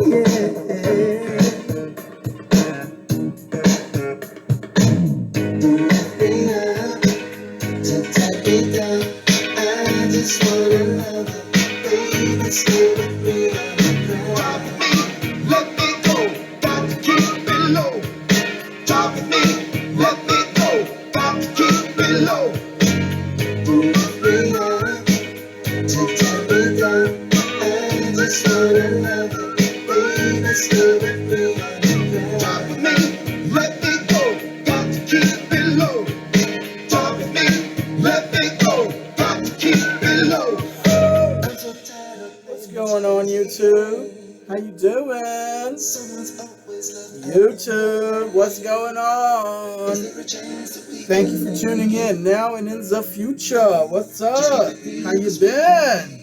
What's going on, YouTube? How you doing? YouTube, what's going on? Thank you for tuning in now and in the future. What's up? How you been?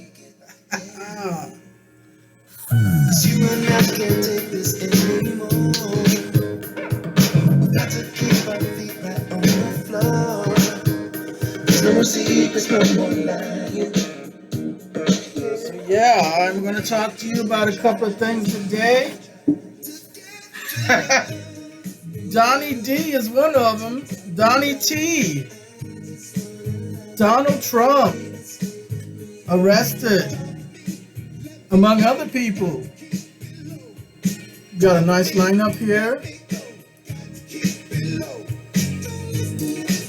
You and I can't take this anymore. We've got to keep our feet right on the floor. There's no more secrets, no more lying. So yeah, I'm going to talk to you about a couple of things today. Donnie D is one of them. Donnie T. Donald Trump arrested, among other people. Got a nice lineup here.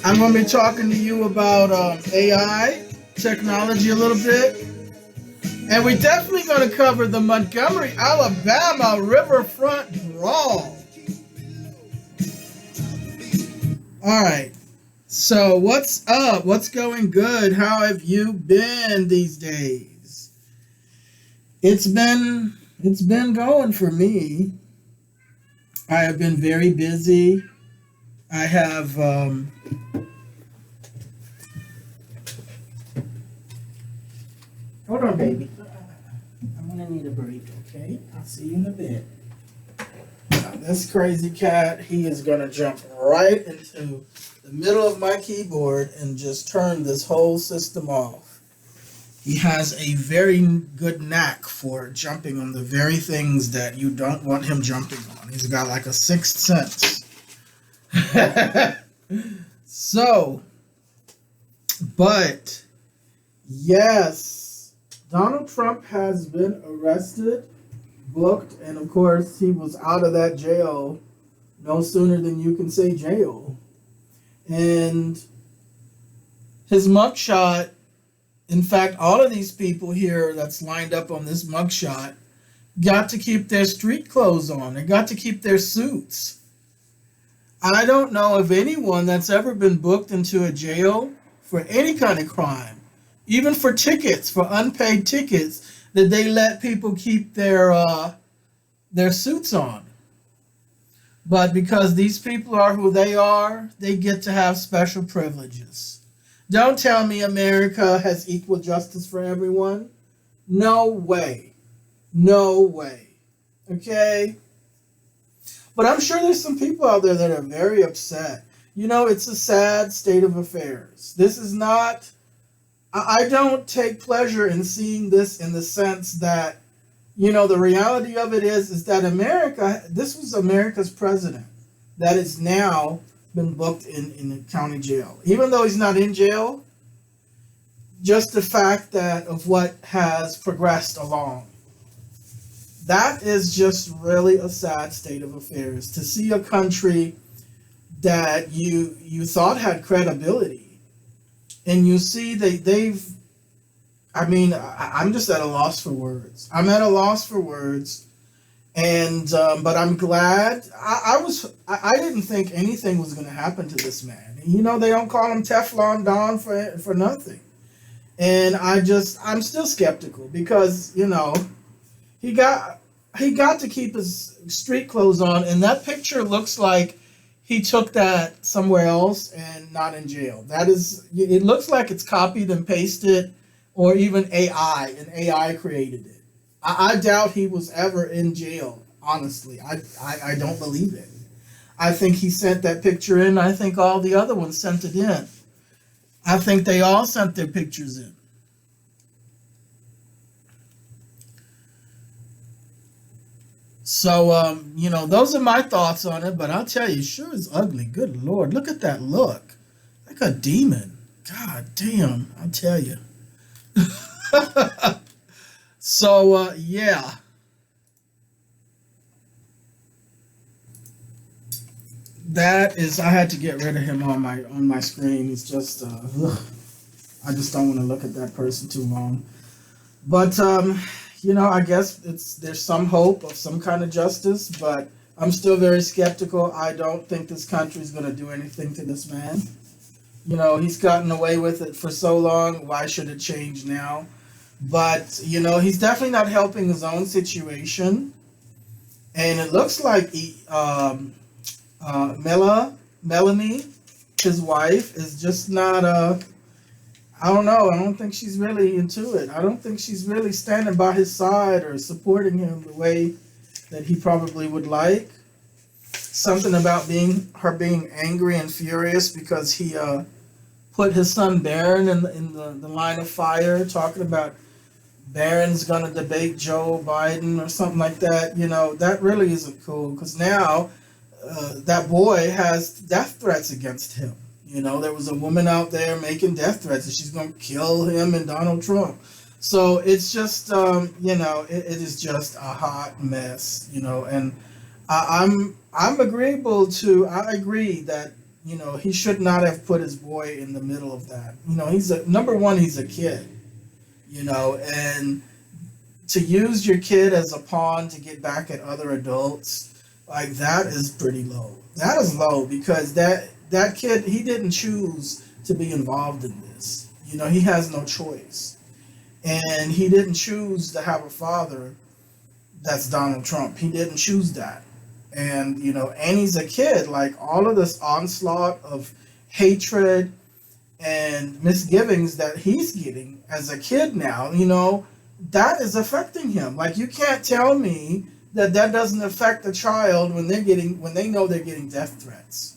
I'm going to be talking to you about AI, technology a little bit. And we're definitely going to cover the Montgomery, Alabama Riverfront Brawl. All right. So what's up? What's going good? How have you been these days? It's been going for me. I have been very busy. I have hold on, baby. I'm gonna need a break, okay? I'll see you in a bit. Now, this crazy cat, he is gonna jump right into the middle of my keyboard and just turn this whole system off. He has a very good knack for jumping on the very things that you don't want him jumping on. He's got like a sixth sense. So, but yes, Donald Trump has been arrested, booked, and of course he was out of that jail no sooner than you can say jail. And his mugshot, in fact, all of these people here that's lined up on this mugshot got to keep their street clothes on. They got to keep their suits. I don't know of anyone that's ever been booked into a jail for any kind of crime, even for tickets, for unpaid tickets, that they let people keep their suits on. But because these people are who they are, they get to have special privileges. Don't tell me America has equal justice for everyone. No way. No way. Okay? But I'm sure there's some people out there that are very upset. You know, it's a sad state of affairs. This is not... I don't take pleasure in seeing this in the sense that, you know, the reality of it is that America, this was America's president that is now been booked in the county jail. Even though he's not in jail, just the fact that of what has progressed along. That is just really a sad state of affairs. To see a country that you thought had credibility, and you see I'm just at a loss for words. I'm at a loss for words. And but I'm glad. I didn't think anything was going to happen to this man. You know, they don't call him Teflon Don for nothing. And I'm still skeptical because, you know, he got to keep his street clothes on, and that picture looks like he took that somewhere else and not in jail. It looks like it's copied and pasted, or even AI, and AI created it. I doubt he was ever in jail, honestly. I don't believe it. I think he sent that picture in. I think all the other ones sent it in. I think they all sent their pictures in. So, those are my thoughts on it. But I'll tell you, sure is ugly. Good Lord, look at that look, like a demon. God damn, I'll tell you. So, yeah, that is. I had to get rid of him on my screen. He's just. I just don't want to look at that person too long. But I guess there's some hope of some kind of justice, but I'm still very skeptical. I don't think this country is going to do anything to this man. He's gotten away with it for so long. Why should it change now? But he's definitely not helping his own situation, and it looks like Melanie, his wife, is just not I don't know. I don't think she's really into it. I don't think she's really standing by his side or supporting him the way that he probably would like. Something about being angry and furious because he put his son Barron in the line of fire, talking about Barron's gonna debate Joe Biden or something like that. That really isn't cool because now that boy has death threats against him. There was a woman out there making death threats that she's going to kill him and Donald Trump. So it's just, it is just a hot mess, and I'm agreeable to, I agree that, he should not have put his boy in the middle of that. Number one, he's a kid, and to use your kid as a pawn to get back at other adults, like that is pretty low. That is low because that kid, he didn't choose to be involved in this. He has no choice. And he didn't choose to have a father that's Donald Trump. He didn't choose that. And, and he's a kid. Like, all of this onslaught of hatred and misgivings that he's getting as a kid now, that is affecting him. Like, you can't tell me that doesn't affect a child when they know they're getting death threats.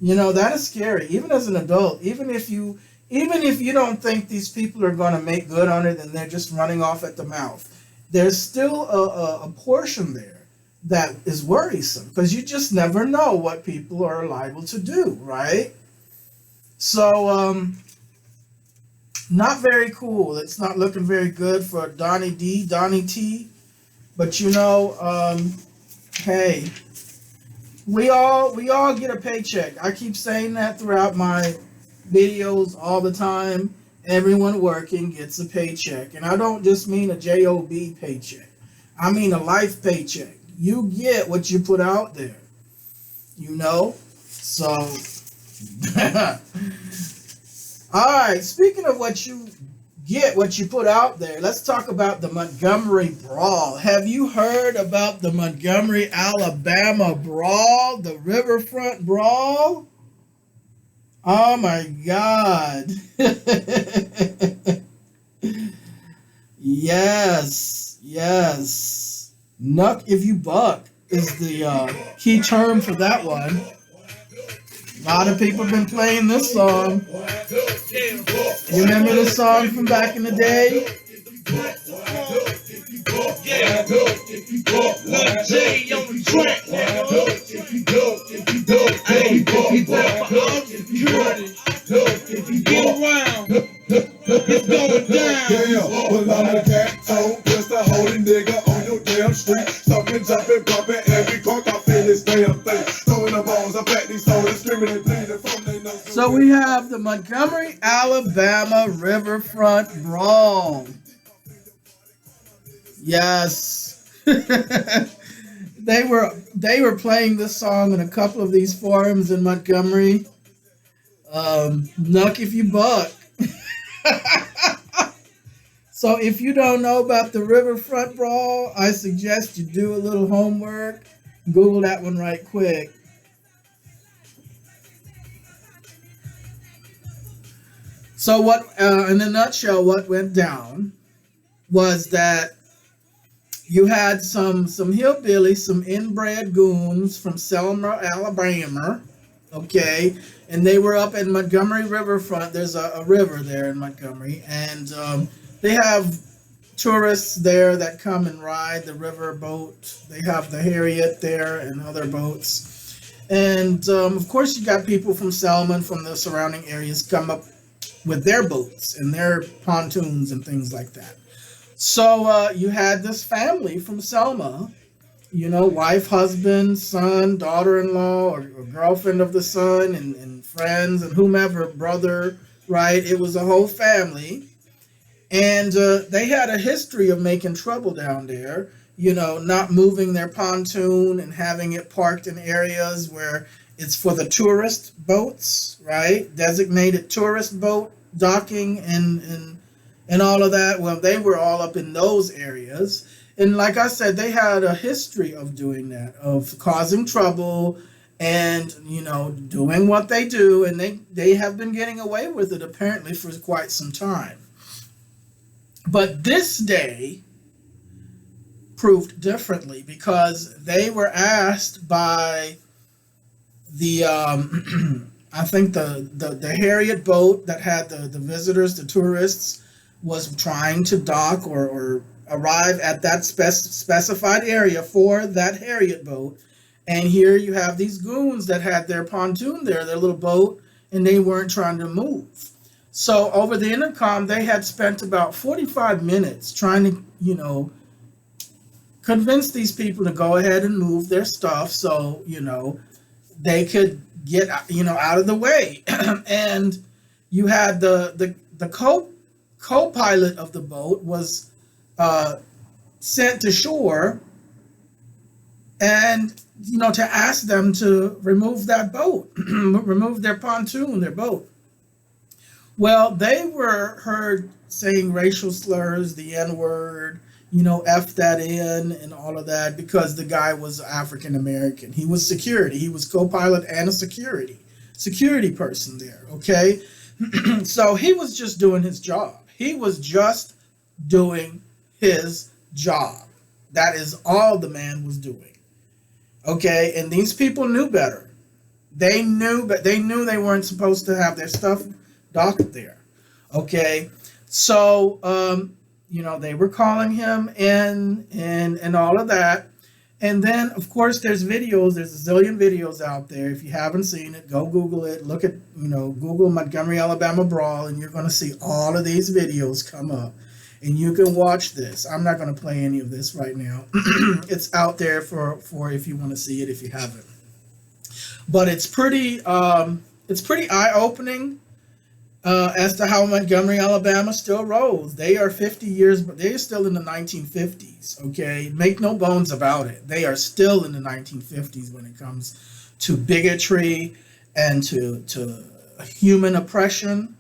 That is scary. Even as an adult, even if you don't think these people are going to make good on it and they're just running off at the mouth, there's still a portion there that is worrisome because you just never know what people are liable to do, right? So, not very cool. It's not looking very good for Donnie T. But hey, we all get a paycheck. I keep saying that throughout my videos all the time. Everyone working gets a paycheck. And I don't just mean a job paycheck. I mean a life paycheck. You get what you put out there. So all right, speaking of what you get, what you put out there, let's talk about the Montgomery Brawl. Have you heard about the Montgomery, Alabama Brawl, the Riverfront Brawl? Oh my God. Yes. Nuck if you buck is the key term for that one. A lot of people have been playing this song. You remember this song from back in the day? Yeah, Lil J on the track. Get around. It's going down. Yeah, well, I'm a cat toe, just a holy nigga on your damn street. Sucking, jumping, bumping, every cork I feel this damn thing. Throwing the balls, I pack these soldiers, screaming and bleeding from their nose. So we have the Montgomery, Alabama Riverfront Brawl. Yes. They were playing this song in a couple of these forums in Montgomery. Nuck if you buck. So if you don't know about the Riverfront Brawl, I suggest you do a little homework. Google that one right quick. So what, in a nutshell, what went down was that you had some hillbillies, some inbred goons from Selma, Alabama, okay, and they were up in Montgomery Riverfront. There's a river there in Montgomery, and they have tourists there that come and ride the river boat. They have the Harriet there and other boats. And of course, you got people from Selma and from the surrounding areas come up with their boats and their pontoons and things like that. So you had this family from Selma, wife, husband, son, daughter-in-law, or girlfriend of the son, and friends and whomever, brother, right? It was a whole family. And they had a history of making trouble down there, not moving their pontoon and having it parked in areas where it's for the tourist boats, right? Designated tourist boat docking and all of that. Well, they were all up in those areas. And like I said, they had a history of doing that, of causing trouble and, doing what they do. And they have been getting away with it apparently for quite some time. But this day proved differently because they were asked by the I think the Harriet boat that had the visitors, the tourists, was trying to dock or arrive at that specified area for that Harriet boat. And here you have these goons that had their pontoon there, their little boat, and they weren't trying to move. So over the intercom, they had spent about 45 minutes trying to, convince these people to go ahead and move their stuff so, they could get, out of the way. And you had the co-pilot of the boat was sent to shore and, to ask them to remove that boat, remove their pontoon, their boat. Well, they were heard saying racial slurs, the N-word, F that in and all of that because the guy was African American. He was security. He was co-pilot and a security person there, okay? So he was just doing his job. He was just doing his job. That is all the man was doing, okay? And these people knew better. They knew they weren't supposed to have their stuff docked there, okay? So, they were calling him in and all of that. And then, of course, there's videos. There's a zillion videos out there. If you haven't seen it, go Google it. Look at, Google Montgomery, Alabama Brawl, and you're going to see all of these videos come up. And you can watch this. I'm not going to play any of this right now. It's out there for if you want to see it, if you haven't. But it's pretty eye-opening. As to how Montgomery, Alabama still rolls. They are 50 years, but they're still in the 1950s, okay? Make no bones about it. They are still in the 1950s when it comes to bigotry and to human oppression,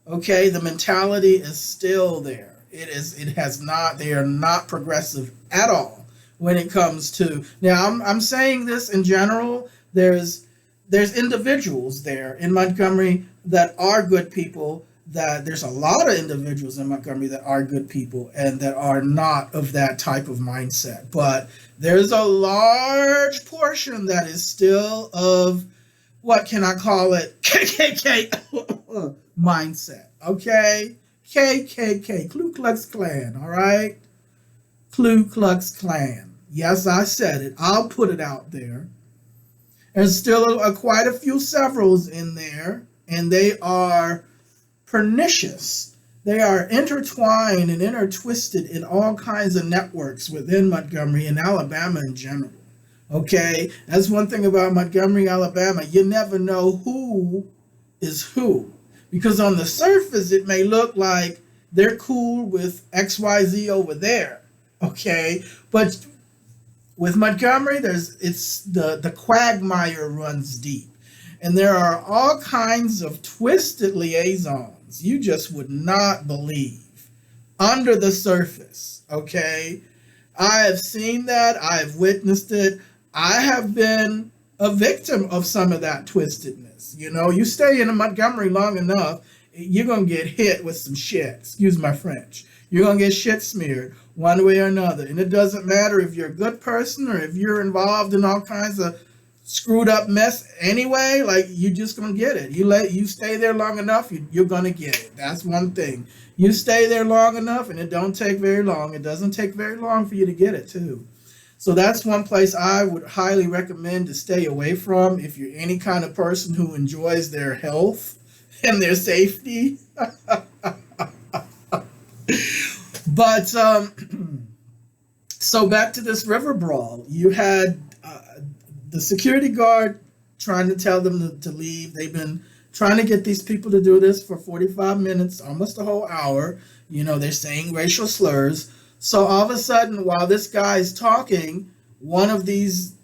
okay? The mentality is still there. They are not progressive at all when it comes to, now I'm saying this in general, there's individuals there in Montgomery that are good people, that there's a lot of individuals in Montgomery that are good people and that are not of that type of mindset. But there's a large portion that is still of, what can I call it, KKK mindset, okay? KKK, Ku Klux Klan, all right? Ku Klux Klan. Yes, I said it. I'll put it out there. There's still quite a few severals in there, and they are pernicious. They are intertwined and intertwisted in all kinds of networks within Montgomery and Alabama in general. Okay? That's one thing about Montgomery, Alabama. You never know who is who. Because on the surface, it may look like they're cool with XYZ over there. Okay? But with Montgomery, it's the quagmire runs deep. And there are all kinds of twisted liaisons you just would not believe under the surface, okay? I have seen that. I've witnessed it. I have been a victim of some of that twistedness. You stay in Montgomery long enough, you're going to get hit with some shit. Excuse my French. You're going to get shit smeared one way or another. And it doesn't matter if you're a good person or if you're involved in all kinds of screwed up mess anyway, like you just gonna get it. You stay there long enough, you're gonna get it. That's one thing. You stay there long enough, and it don't take very long. It doesn't take very long for you to get it too. So that's one place I would highly recommend to stay away from if you're any kind of person who enjoys their health and their safety. But so back to this river brawl. You had the security guard trying to tell them to leave. They've been trying to get these people to do this for 45 minutes, almost a whole hour. You know, they're saying racial slurs. So all of a sudden, while this guy's talking, one of these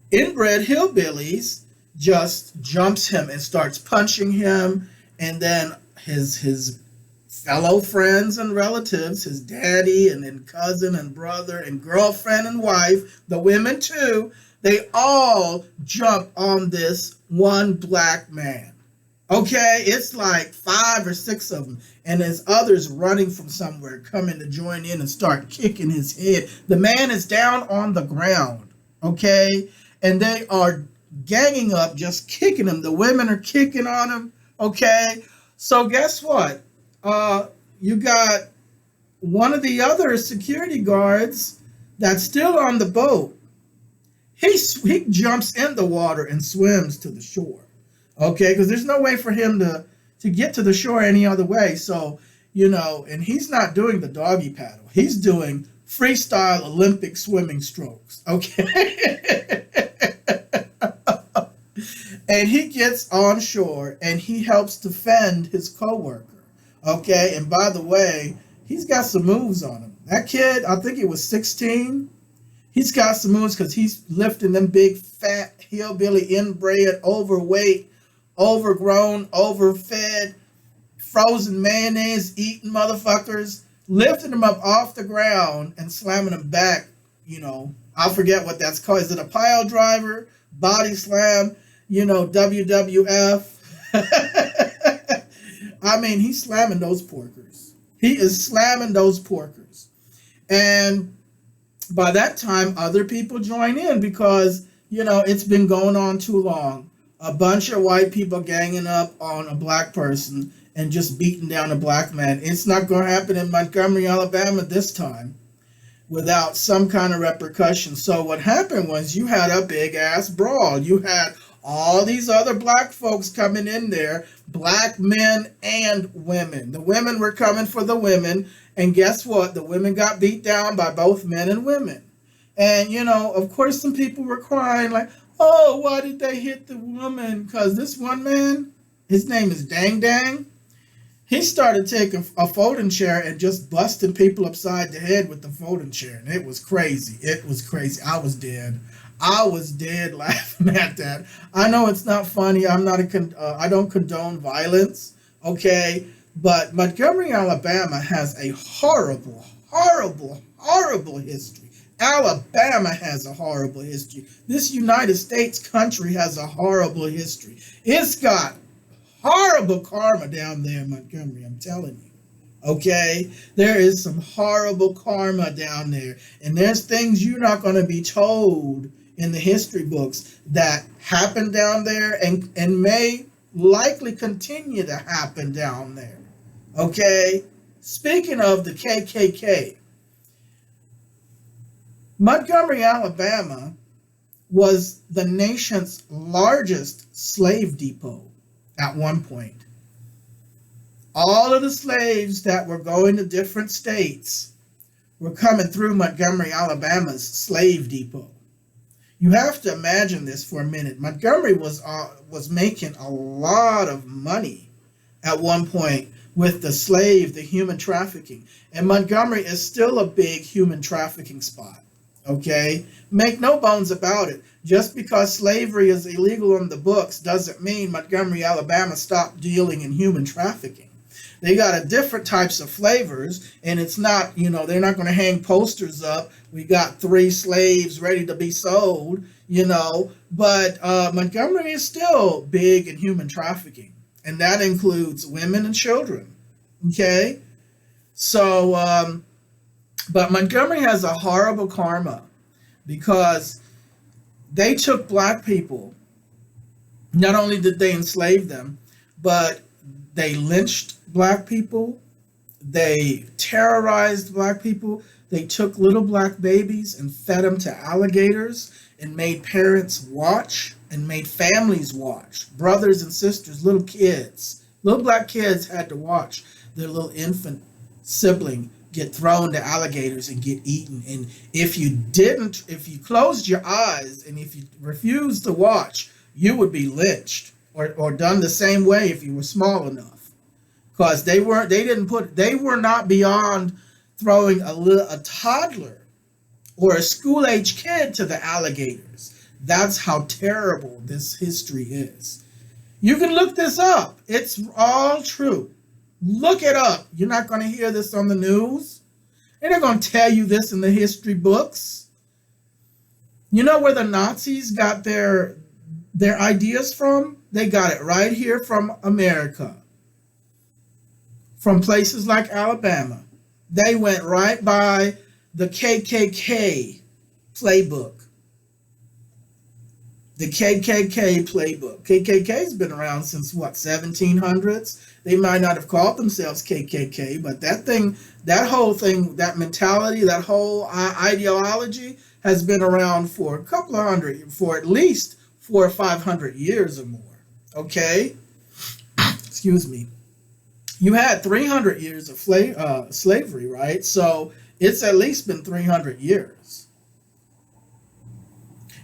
inbred hillbillies just jumps him and starts punching him. And then his fellow friends and relatives, his daddy and then cousin and brother and girlfriend and wife, the women too, they all jump on this one black man. Okay, it's like 5 or 6 of them, and there's others running from somewhere coming to join in and start kicking his head. The man is down on the ground, okay, and they are ganging up, just kicking him. The women are kicking on him, okay. So guess what? You got one of the other security guards that's still on the boat. He jumps in the water and swims to the shore. Okay, because there's no way for him to get to the shore any other way. So, you know, and he's not doing the doggy paddle. He's doing freestyle Olympic swimming strokes. Okay. And he gets on shore and he helps defend his coworker. Okay, and by the way, he's got some moves on him. That kid, I think it was 16. He's got some moves because he's lifting them big, fat, hillbilly, inbred, overweight, overgrown, overfed, frozen mayonnaise eating motherfuckers, lifting them up off the ground and slamming them back. You know, I forget what that's called. Is it a pile driver, body slam, you know, WWF? I mean, he's slamming those porkers. He is slamming those porkers. And by that time, other people join in because, you know, it's been going on too long. A bunch of white people ganging up on a black person and just beating down a black man. It's not going to happen in Montgomery, Alabama this time without some kind of repercussion. So what happened was you had a big-ass brawl. You had all these other black folks coming in there, black men and women. The women were coming for the women, and guess what? The women got beat down by both men and women. And, you know, of course, some people were crying like, oh, why did they hit the woman? Because this one man, his name is Dang Dang, he started taking a folding chair and just busting people upside the head with the folding chair. And it was crazy. It was crazy. I was dead. I was dead laughing at that. I know it's not funny. I don't condone violence, okay? But Montgomery, Alabama has a horrible, horrible, horrible history. Alabama has a horrible history. This United States country has a horrible history. It's got horrible karma down there in Montgomery, I'm telling you. Okay? There is some horrible karma down there. And there's things you're not going to be told in the history books that happened down there and may likely continue to happen down there. Okay? Speaking of the KKK, Montgomery, Alabama was the nation's largest slave depot at one point. All of the slaves that were going to different states were coming through Montgomery, Alabama's slave depot. You have to imagine this for a minute. Montgomery was making a lot of money at one point with the human trafficking. And Montgomery is still a big human trafficking spot. Okay? Make no bones about it. Just because slavery is illegal on the books doesn't mean Montgomery, Alabama stopped dealing in human trafficking. They got a different types of flavors, and it's not, you know, they're not going to hang posters up. We got 3 slaves ready to be sold, you know, but Montgomery is still big in human trafficking, and that includes women and children, okay? So, but Montgomery has a horrible karma because They took black people. Not only did they enslave them, but they lynched black people. They terrorized black people. They took little black babies and fed them to alligators and made parents watch and made families watch. Brothers and sisters, little kids. Little black kids had to watch their little infant sibling get thrown to alligators and get eaten. And if you closed your eyes and if you refused to watch, you would be lynched or done the same way if you were small enough. Because they were not beyond throwing a toddler or a school-age kid to the alligators. That's how terrible this history is. You can look this up. It's all true. Look it up. You're not going to hear this on the news. They're not going to tell you this in the history books. You know where the Nazis got their ideas from? They got it right here from America. From places like Alabama. They went right by the KKK playbook. The KKK playbook. KKK's been around since what, 1700s? They might not have called themselves KKK, but that whole thing, that mentality, that whole ideology has been around for for at least 400 or 500 years or more. Okay? Excuse me. You had 300 years of slavery, right? So it's at least been 300 years.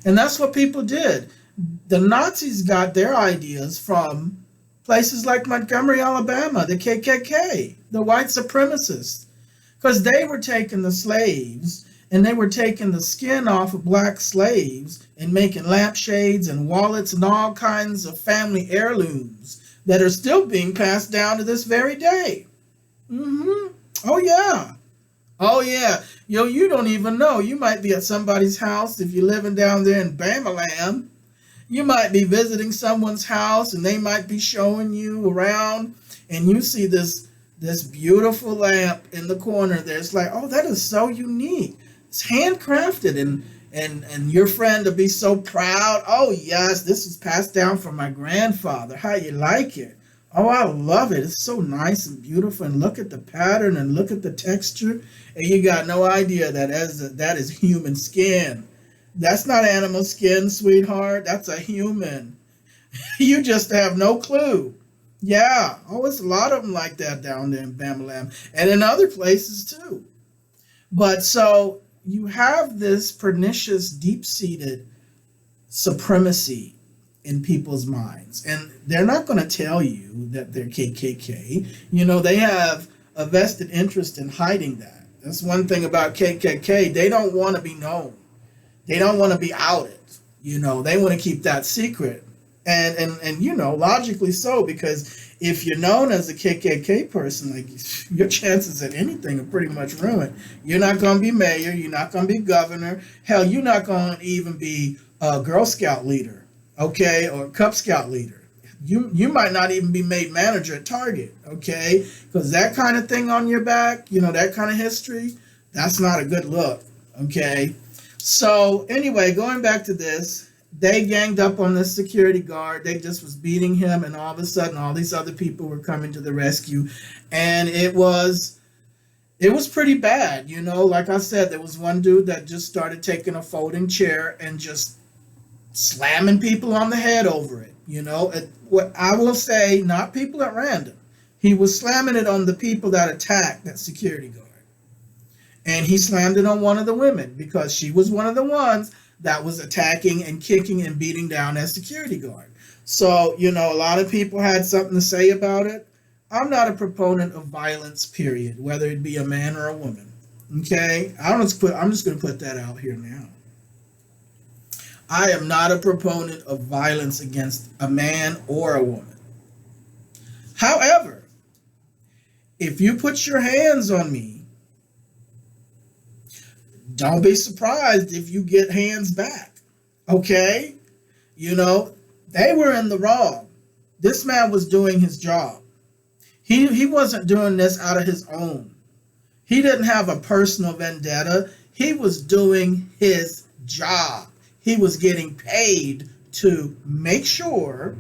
And that's what people did. The Nazis got their ideas from places like Montgomery, Alabama, the KKK, the white supremacists, because they were taking the slaves and they were taking the skin off of black slaves and making lampshades and wallets and all kinds of family heirlooms that are still being passed down to this very day. Oh, yeah. Oh, yeah. You don't even know. You might be at somebody's house if you're living down there in Bamalam. You might be visiting someone's house and they might be showing you around and you see this beautiful lamp in the corner there. It's like, oh, that is so unique. It's handcrafted and your friend will be so proud. Oh, yes, this was passed down from my grandfather. How you like it? Oh, I love it. It's so nice and beautiful. And look at the pattern and look at the texture. And you got no idea that is human skin. That's not animal skin, sweetheart. That's a human. You just have no clue. Yeah. Oh, it's a lot of them like that down there in Bamalam. And in other places too. But so you have this pernicious, deep-seated supremacy in people's minds. And they're not going to tell you that they're KKK. They have a vested interest in hiding that. That's one thing about KKK. They don't want to be known. They don't want to be outed. They want to keep that secret. And logically so, because if you're known as a KKK person, like, your chances at anything are pretty much ruined. You're not going to be mayor. You're not going to be governor. Hell, you're not going to even be a Girl Scout leader, okay, or Cub Scout leader. You might not even be made manager at Target, okay, because that kind of thing on your back, that kind of history, that's not a good look, okay. So anyway, going back to this, they ganged up on the security guard. They just was beating him, and all of a sudden, all these other people were coming to the rescue, and it was pretty bad. Like I said, there was one dude that just started taking a folding chair and just slamming people on the head over it. What I will say, not people at random. He was slamming it on the people that attacked that security guard. And he slammed it on one of the women because she was one of the ones that was attacking and kicking and beating down that security guard. So, a lot of people had something to say about it. I'm not a proponent of violence, period, whether it be a man or a woman. Okay? I'm just going to put that out here now. I am not a proponent of violence against a man or a woman. However, if you put your hands on me, don't be surprised if you get hands back. Okay? They were in the wrong. This man was doing his job. He wasn't doing this out of his own. He didn't have a personal vendetta. He was doing his job. he was getting paid to make sure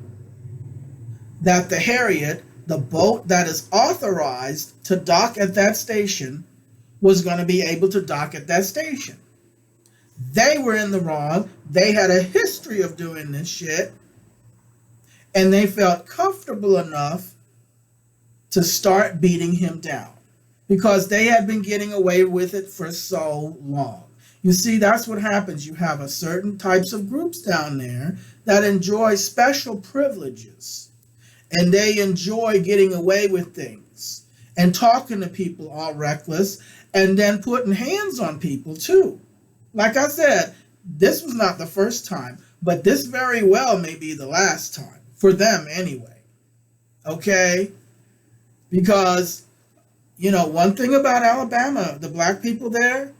that the Harriet, the boat that is authorized to dock at that station, was going to be able to dock at that station. They were in the wrong. They had a history of doing this shit, and they felt comfortable enough to start beating him down because they had been getting away with it for so long. You see, that's what happens. You have a certain types of groups down there that enjoy special privileges, and they enjoy getting away with things and talking to people all reckless and then putting hands on people too. Like I said, this was not the first time, but this very well may be the last time, for them anyway. Okay? Because, you know, one thing about Alabama, the black people there,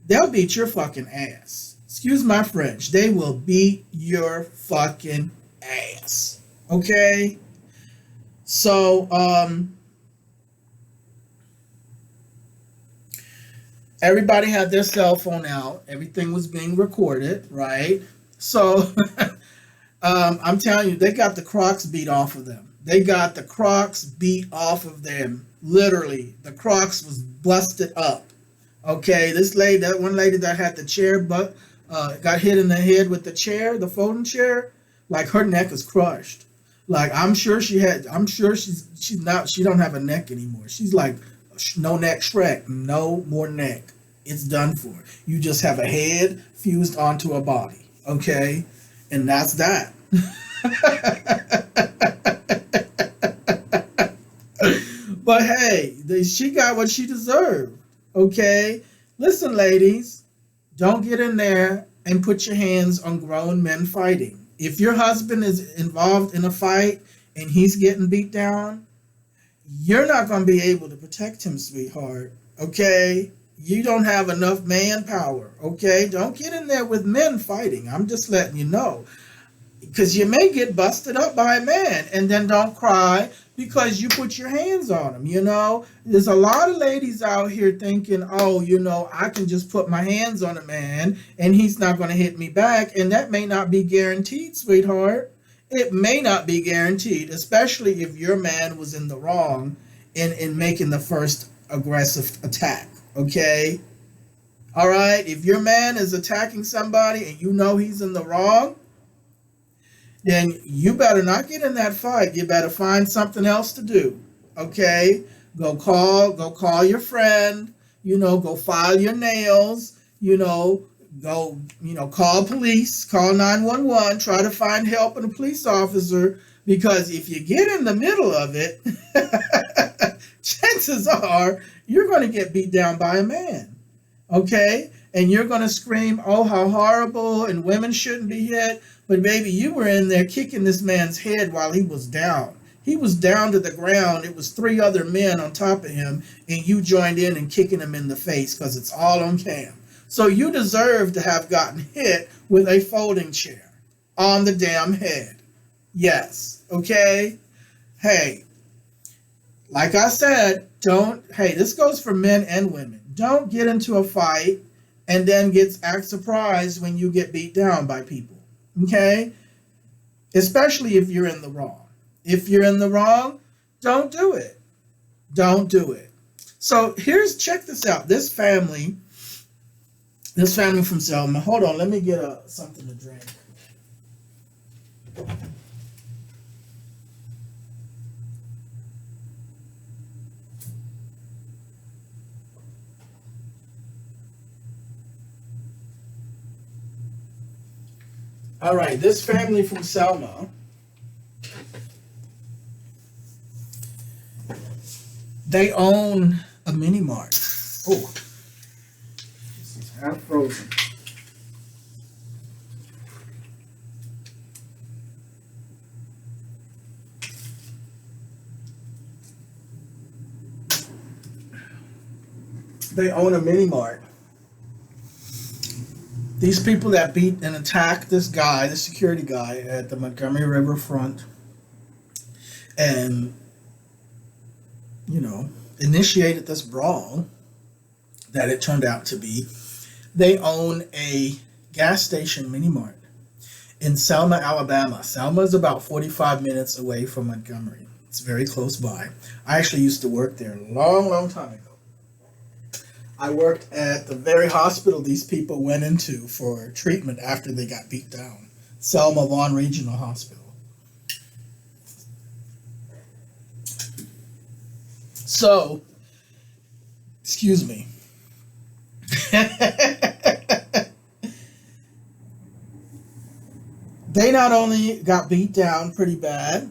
they'll beat your fucking ass. Excuse my French. They will beat your fucking ass. Okay? So, everybody had their cell phone out. Everything was being recorded, right? So, I'm telling you, they got the Crocs beat off of them. They got the Crocs beat off of them. Literally, the Crocs was busted up. Okay, this lady, that one lady that had the chair, but got hit in the head with the chair, the folding chair, like her neck is crushed. Like I'm sure she's not. She don't have a neck anymore. She's like no neck Shrek, no more neck. It's done for. You just have a head fused onto a body. Okay, and that's that. But hey, she got what she deserved. Okay? Listen, ladies, don't get in there and put your hands on grown men fighting. If your husband is involved in a fight and he's getting beat down, you're not going to be able to protect him, sweetheart. Okay? You don't have enough manpower. Okay? Don't get in there with men fighting. I'm just letting you know. Because you may get busted up by a man, and then don't cry because you put your hands on him, you know. There's a lot of ladies out here thinking, oh, you know, I can just put my hands on a man and he's not going to hit me back. And that may not be guaranteed, sweetheart. It may not be guaranteed, especially if your man was in the wrong in making the first aggressive attack, okay? All right? If your man is attacking somebody and you know he's in the wrong, then you better not get in that fight. You better find something else to do. Okay? Go call your friend, you know, go file your nails, you know, go, you know, call police, call 911, try to find help in a police officer, because if you get in the middle of it, chances are you're going to get beat down by a man. Okay? And you're going to scream, oh, how horrible, and women shouldn't be hit. But baby, you were in there kicking this man's head while he was down. He was down to the ground. It was 3 other men on top of him, and you joined in and kicking him in the face because it's all on cam. So you deserve to have gotten hit with a folding chair on the damn head. Yes, okay? Hey, like I said, this goes for men and women. Don't get into a fight and then act surprised when you get beat down by people. Okay? Especially if you're in the wrong. If you're in the wrong, don't do it. Don't do it. So check this out. This family from Selma. Hold on, let me get something to drink. All right, this family from Selma, they own a mini mart. Oh, this is half frozen. They own a mini mart. These people that beat and attacked this guy, the security guy at the Montgomery Riverfront, and, you know, initiated this brawl that it turned out to be, they own a gas station mini mart in Selma, Alabama. Selma is about 45 minutes away from Montgomery. It's very close by. I actually used to work there a long, long time ago. I worked at the very hospital these people went into for treatment after they got beat down. Selma Vaughan Regional Hospital. So, excuse me. They not only got beat down pretty bad,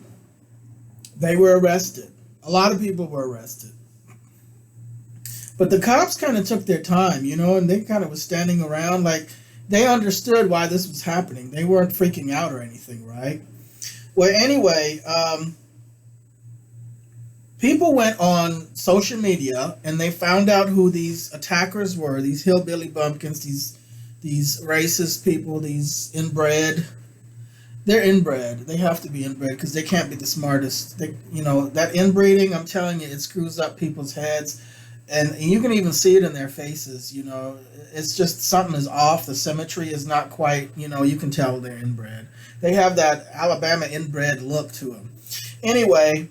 they were arrested. A lot of people were arrested. But the cops kind of took their time, and they kind of was standing around like they understood why this was happening. They weren't freaking out or anything, right? Well, anyway, people went on social media and they found out who these attackers were, these hillbilly bumpkins, these racist people, these inbred. They're inbred. They have to be inbred because they can't be the smartest. That inbreeding, I'm telling you, it screws up people's heads. And you can even see it in their faces, It's just something is off. The symmetry is not quite, you can tell they're inbred. They have that Alabama inbred look to them. Anyway,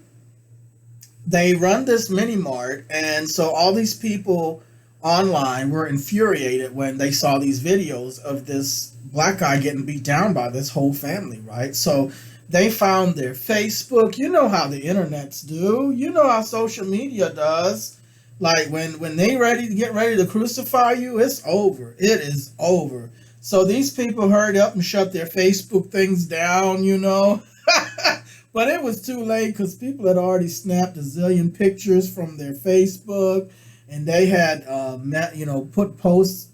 they run this mini mart, and so all these people online were infuriated when they saw these videos of this black guy getting beat down by this whole family, right? So they found their Facebook. You know how the internets do. You know how social media does. Like when they get ready to crucify you, it's over. It is over. So these people hurried up and shut their Facebook things down, But it was too late because people had already snapped a zillion pictures from their Facebook, and they had, put posts,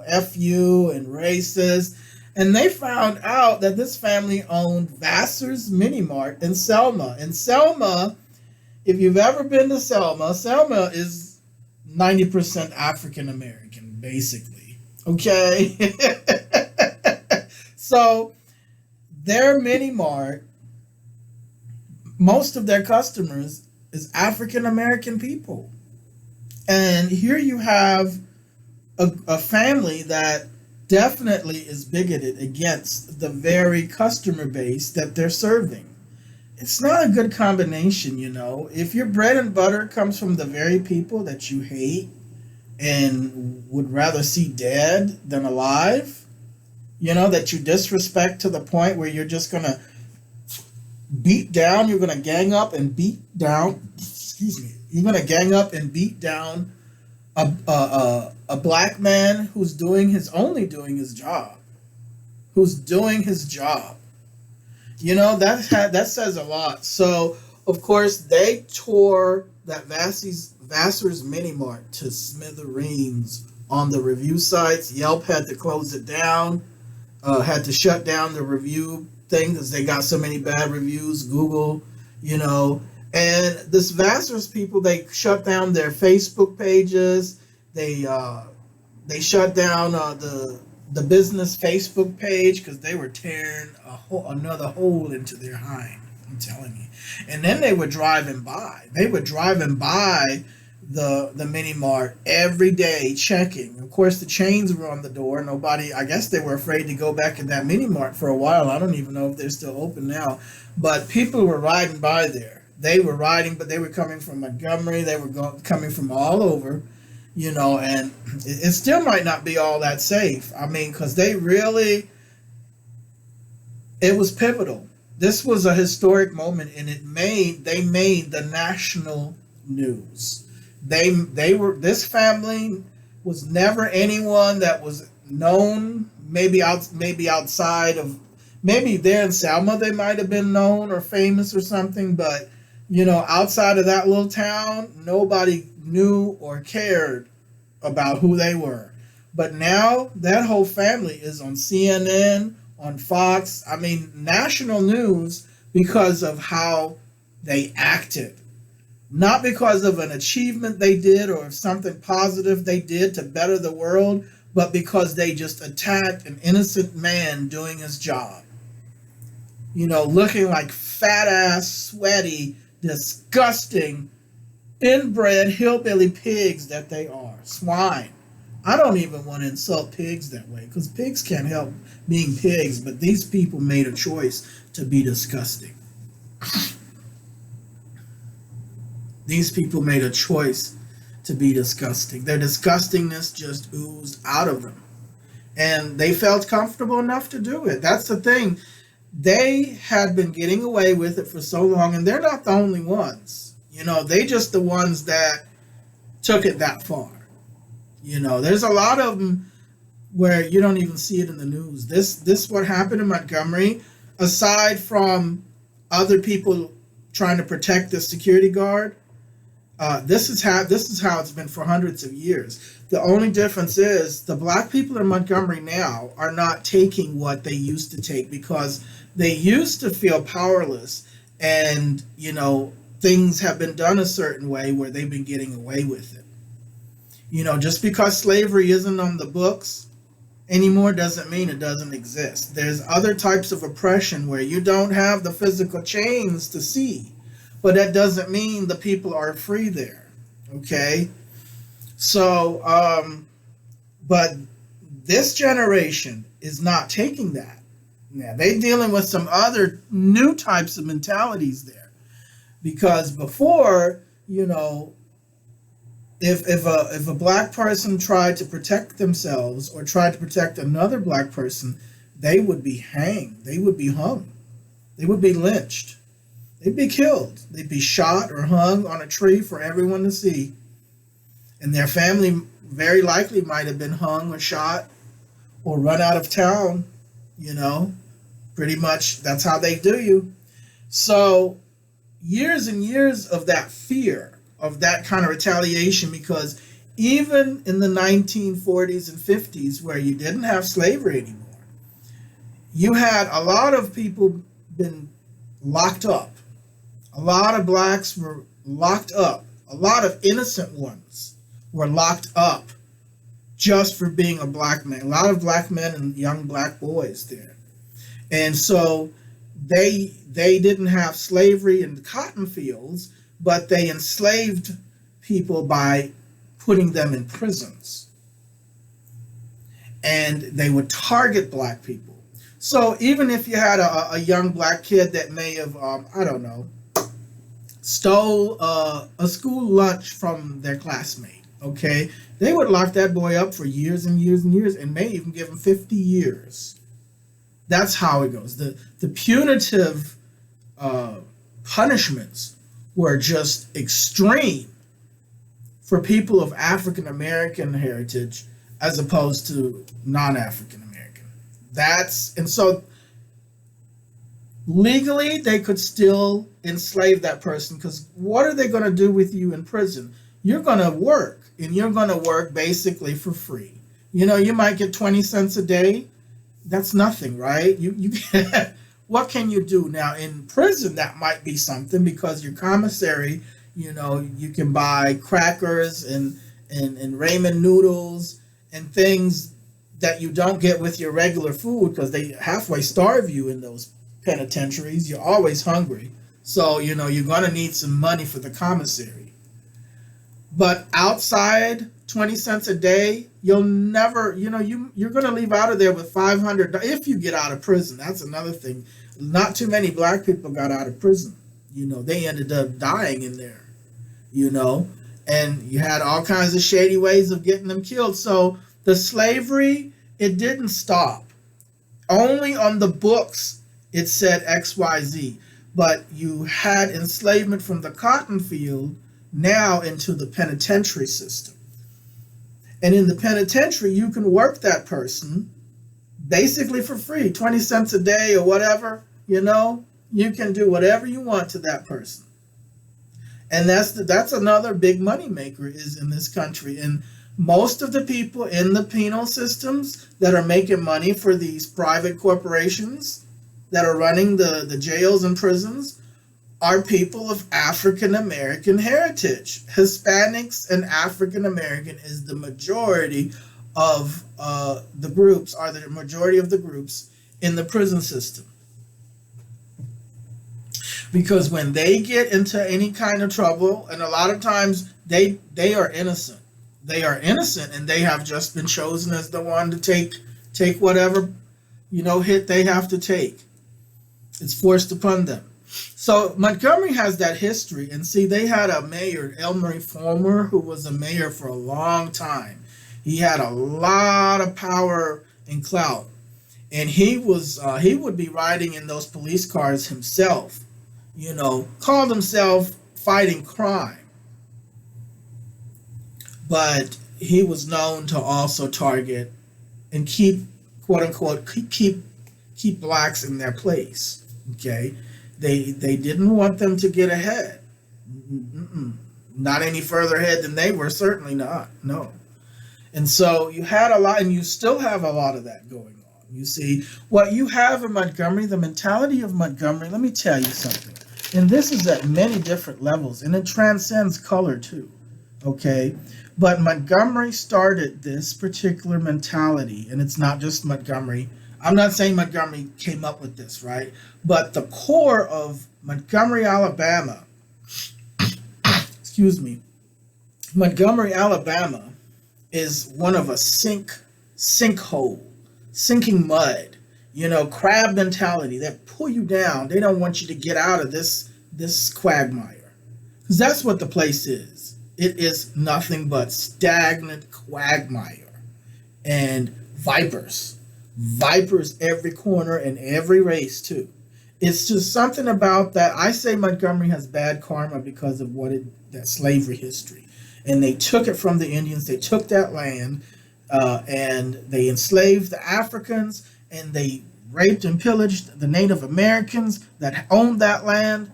F you and racist. And they found out that this family owned Vassar's Mini Mart in Selma. And Selma, if you've ever been to Selma, Selma is 90% African American, basically. Okay? So their mini mart, most of their customers is African American people. And here you have a family that definitely is bigoted against the very customer base that they're serving. It's not a good combination, If your bread and butter comes from the very people that you hate and would rather see dead than alive, that you disrespect to the point where you're just going to beat down, you're going to gang up and beat down, you're going to gang up and beat down a black man who's only doing his job. That says a lot. So, of course, they tore that Vassar's Mini Mart to smithereens on the review sites. Yelp had to close it down, had to shut down the review thing because they got so many bad reviews. Google, and this Vassar's people, they shut down their Facebook pages. They shut down the business Facebook page because they were tearing another hole into their hind. I'm telling you. And then they were driving by. The mini mart every day checking. Of course, the chains were on the door. I guess they were afraid to go back in that mini mart for a while. I don't even know if they're still open now. But people were riding by there. They were riding, but they were coming from Montgomery. They were coming from all over. And it still might not be all that safe. I mean, because it was pivotal. This was a historic moment, and they made the national news. This family was never anyone that was known, maybe outside of, maybe there in Selma they might have been known or famous or something, but outside of that little town, nobody knew or cared about who they were. But now that whole family is on CNN, on Fox, national news because of how they acted. Not because of an achievement they did or something positive they did to better the world, but because they just attacked an innocent man doing his job. Looking like fat ass, sweaty, disgusting, inbred hillbilly pigs that they are. Swine. I don't even want to insult pigs that way because pigs can't help being pigs, but these people made a choice to be disgusting. These people made a choice to be disgusting. Their disgustingness just oozed out of them. And they felt comfortable enough to do it. That's the thing. They had been getting away with it for so long, and they're not the only ones. They just the ones that took it that far. There's a lot of them where you don't even see it in the news. This what happened in Montgomery, aside from other people trying to protect the security guard. This is how it's been for hundreds of years. The only difference is the black people in Montgomery now are not taking what they used to take because they used to feel powerless, and things have been done a certain way where they've been getting away with it. Just because slavery isn't on the books anymore doesn't mean it doesn't exist. There's other types of oppression where you don't have the physical chains to see, but that doesn't mean the people are free there. Okay? So, but this generation is not taking that. Now, they're dealing with some other new types of mentalities there. Because before, if a black person tried to protect themselves or tried to protect another black person, they would be hanged. They would be hung. They would be lynched. They'd be killed. They'd be shot or hung on a tree for everyone to see. And their family very likely might have been hung or shot or run out of town. Pretty much that's how they do you. So years and years of that fear, of that kind of retaliation, because even in the 1940s and 50s where you didn't have slavery anymore, you had a lot of people been locked up. A lot of blacks were locked up. A lot of innocent ones were locked up just for being a black man. A lot of black men and young black boys there. And so they didn't have slavery in the cotton fields, but they enslaved people by putting them in prisons. And they would target black people. So even if you had a young black kid that may have, stole a school lunch from their classmate, okay, they would lock that boy up for years and years and years and may even give him 50 years. That's how it goes. The punitive punishments were just extreme for people of African American heritage as opposed to non-African American. And so legally they could still enslave that person, because what are they going to do with you in prison? You're going to work, and you're going to work basically for free. You might get 20 cents a day. That's nothing, right? You what can you do? Now in prison that might be something, because your commissary, you can buy crackers and ramen noodles and things that you don't get with your regular food, because they halfway starve you in those penitentiaries. You're always hungry. So, you're going to need some money for the commissary. But outside, 20 cents a day, you'll never, you're going to leave out of there with $500 if you get out of prison. That's another thing. Not too many black people got out of prison. They ended up dying in there, and you had all kinds of shady ways of getting them killed. So the slavery, it didn't stop. Only on the books it said XYZ, but you had enslavement from the cotton field now into the penitentiary system. And in the penitentiary, you can work that person basically for free, 20 cents a day or whatever, you can do whatever you want to that person. And that's another big money maker is in this country. And most of the people in the penal systems that are making money for these private corporations that are running the jails and prisons are people of African American heritage. Hispanics and African American is the majority of the groups, are the majority of the groups in the prison system. Because when they get into any kind of trouble, and a lot of times they are innocent. they are innocent and they have just been chosen as the one to take whatever, hit they have to take. It's forced upon them. So Montgomery has that history, and see, they had a mayor, Elmer Fulmer, who was a mayor for a long time. He had a lot of power and clout, and he would be riding in those police cars himself. Called himself fighting crime, but he was known to also target and keep, quote unquote, keep blacks in their place. Okay, they didn't want them to get ahead. Not any further ahead than they were. Certainly not. No. And so you had a lot, and you still have a lot of that going on. You see, what you have in Montgomery, the mentality of Montgomery, let me tell you something. And this is at many different levels, and it transcends color too. Okay? But Montgomery started this particular mentality, and it's not just Montgomery. I'm not saying Montgomery came up with this, right? But the core of Montgomery, Alabama, Montgomery, Alabama is one of a sinkhole, sinking mud, crab mentality that pull you down. They don't want you to get out of this quagmire, because that's what the place is. It is nothing but stagnant quagmire and vipers every corner and every race too. It's just something about that. I say Montgomery has bad karma because of that slavery history, and they took it from the Indians. They took that land, and they enslaved the Africans, and they raped and pillaged the Native Americans that owned that land,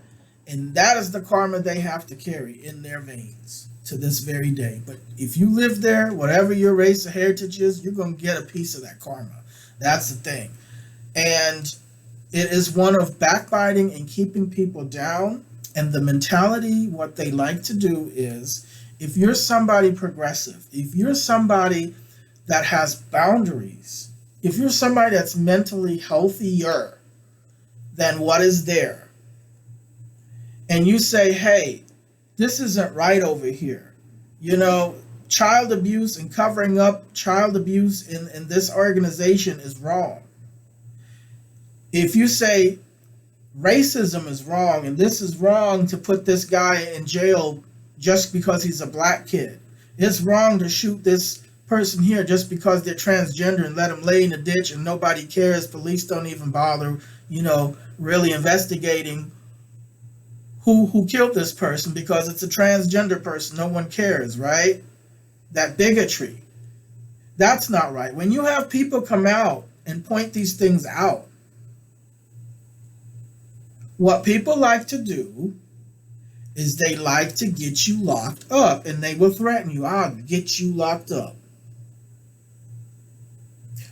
and that is the karma they have to carry in their veins to this very day. But if you live there, whatever your race or heritage is, you're going to get a piece of that karma. That's the thing. And it is one of backbiting and keeping people down. And the mentality, what they like to do is, if you're somebody progressive, if you're somebody that has boundaries, if you're somebody that's mentally healthier than what is there, and you say, hey, this isn't right over here, child abuse and covering up child abuse in this organization is wrong. If you say racism is wrong and this is wrong to put this guy in jail just because he's a black kid, it's wrong to shoot this person here just because they're transgender and let them lay in a ditch and nobody cares, police don't even bother, really investigating who killed this person because it's a transgender person, no one cares, right? That bigotry, that's not right. When you have people come out and point these things out, what people like to do is they like to get you locked up, and they will threaten you, I'll get you locked up.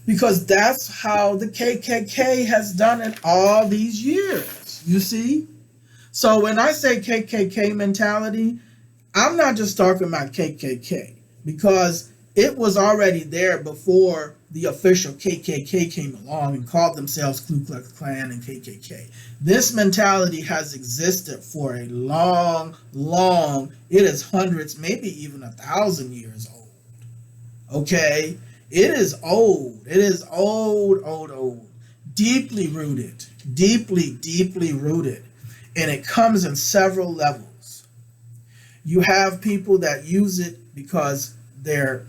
Because that's how the KKK has done it all these years, you see? So when I say KKK mentality, I'm not just talking about KKK, because it was already there before the official KKK came along and called themselves Ku Klux Klan and KKK. This mentality has existed for a long, it is hundreds, maybe even 1,000 years old. Okay? It is old. It is old. Deeply rooted. Deeply rooted. And it comes in several levels. You have people that use it because they're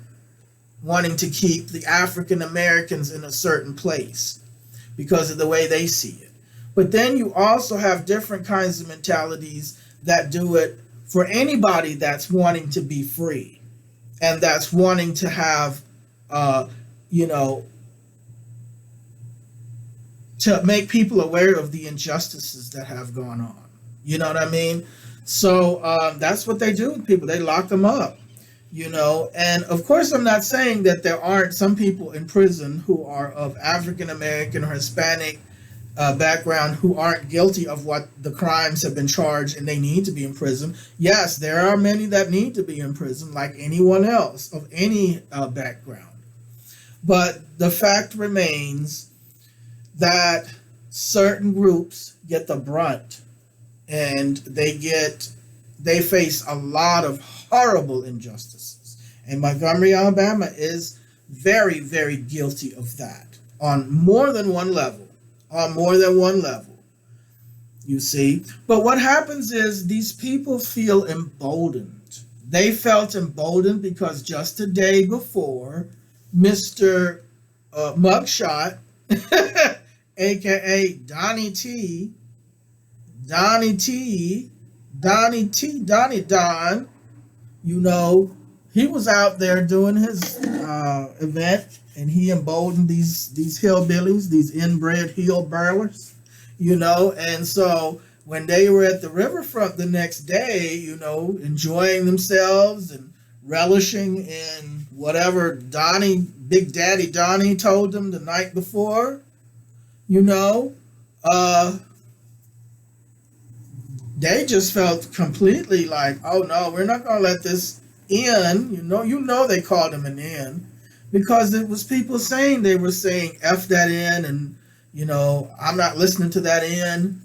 wanting to keep the African Americans in a certain place because of the way they see it. But then you also have different kinds of mentalities that do it for anybody that's wanting to be free and that's wanting to have, to make people aware of the injustices that have gone on. You know what I mean? So that's what they do with people. They lock them up. And of course, I'm not saying that there aren't some people in prison who are of African American or Hispanic background who aren't guilty of what the crimes have been charged and they need to be in prison. Yes, there are many that need to be in prison like anyone else of any background. But the fact remains that certain groups get the brunt and they face a lot of horrible injustices. And Montgomery, Alabama is very, very guilty of that on more than one level. On more than one level, you see. But what happens is these people feel emboldened. They felt emboldened because just a day before, Mr. Mugshot, aka Donnie Don, you know, he was out there doing his event, and he emboldened these hillbillies, these inbred hillbillies, you know. And so when they were at the riverfront the next day, you know, enjoying themselves and relishing in whatever Big Daddy Donnie told them the night before, you know, they just felt completely like, oh no, we're not gonna let this in. You know they called him an in because it was people saying, they were saying F that in, and you know, I'm not listening to that in.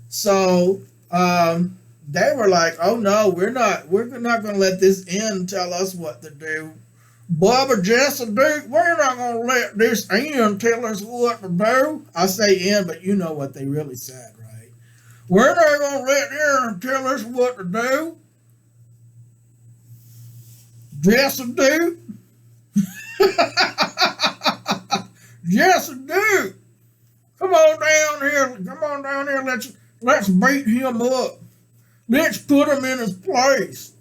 So they were like, oh no, we're not gonna let this in tell us what to do. Bubba, Jess, and Duke, we're not gonna let this in tell us what to do. I say in, but you know what they really said, right? We're not gonna let in tell us what to do. Jess and Duke. Jess and Duke. Come on down here. Let's beat him up. Let's put him in his place.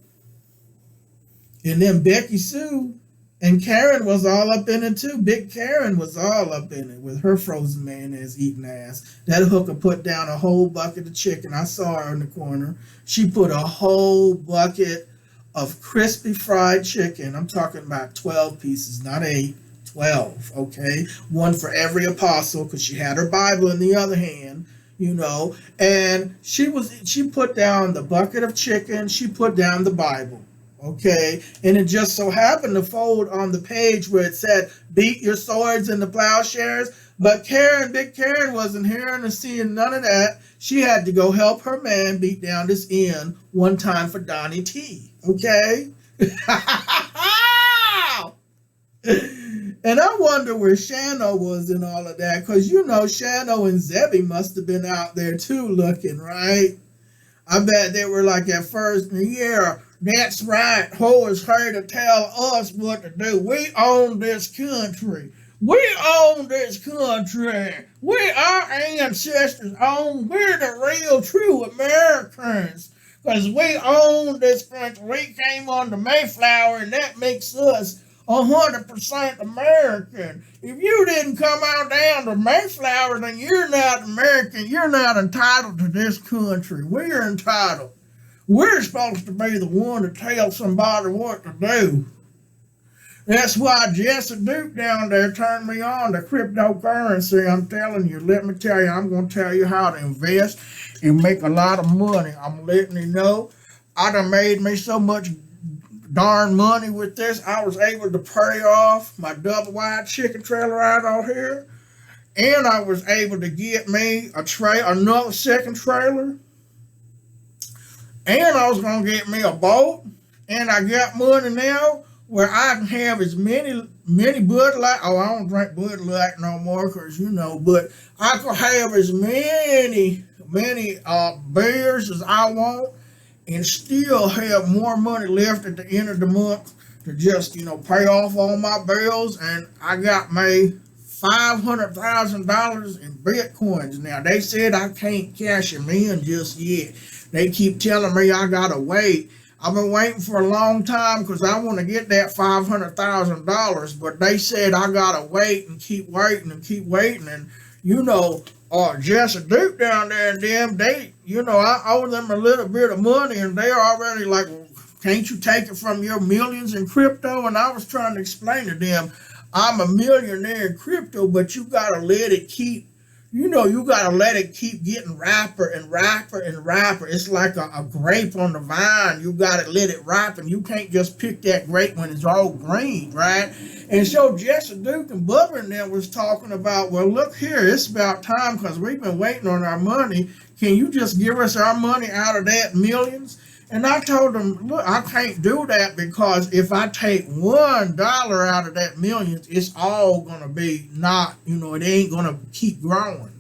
And then Becky Sue and Karen was all up in it too. Big Karen was all up in it with her frozen mayonnaise eating ass. That hooker put down a whole bucket of chicken. I saw her in the corner. She put a whole bucket of crispy fried chicken. I'm talking about 12 pieces, not 8, 12, okay? One for every apostle, because she had her Bible in the other hand, you know. And she put down the bucket of chicken. She put down the Bible. Okay, and it just so happened to fold on the page where it said, beat your swords into plowshares. But Big Karen wasn't hearing or seeing none of that. She had to go help her man beat down this inn one time for Donnie T. Okay? And I wonder where Shano was in all of that, because you know Shano and Zebby must have been out there too looking, right? I bet they were like at first, yeah, that's right. Who is here to tell us what to do? We own this country. We own this country. Our ancestors own. We're the real, true Americans. Because we own this country. We came on the Mayflower, and that makes us 100% American. If you didn't come out down to Mayflower, then you're not American. You're not entitled to this country. We're entitled. We're supposed to be the one to tell somebody what to do. That's why Jesse Duke down there turned me on to cryptocurrency. I'm telling you, let me tell you, I'm going to tell you how to invest and make a lot of money. I'm letting you know, I done made me so much darn money with this. I was able to pay off my double wide chicken trailer out here. And I was able to get me another second trailer. And I was going to get me a boat. And I got money now where I can have as many Bud Light. Oh, I don't drink Bud Light no more because, you know. But I can have as many beers as I want and still have more money left at the end of the month to just, you know, pay off all my bills. And I got me $500,000 in Bitcoins. Now, they said I can't cash them in just yet. They keep telling me I gotta wait. I've been waiting for a long time because I want to get that $500,000, but they said I gotta wait and keep waiting. And you know, Jesse Duke down there and them, they, you know, I owe them a little bit of money, and they're already like, well, can't you take it from your millions in crypto? And I was trying to explain to them, I'm a millionaire in crypto, but you gotta let it keep. You know, you got to let it keep getting riper and riper and riper. It's like a grape on the vine. You got to let it ripen. You can't just pick that grape when it's all green, right? And so Jesse Duke and Bubba and them was talking about, well, look here, it's about time because we've been waiting on our money. Can you just give us our money out of that millions? And I told him, look, I can't do that because if I take $1 out of that millions, it's all gonna be not, it ain't gonna keep growing.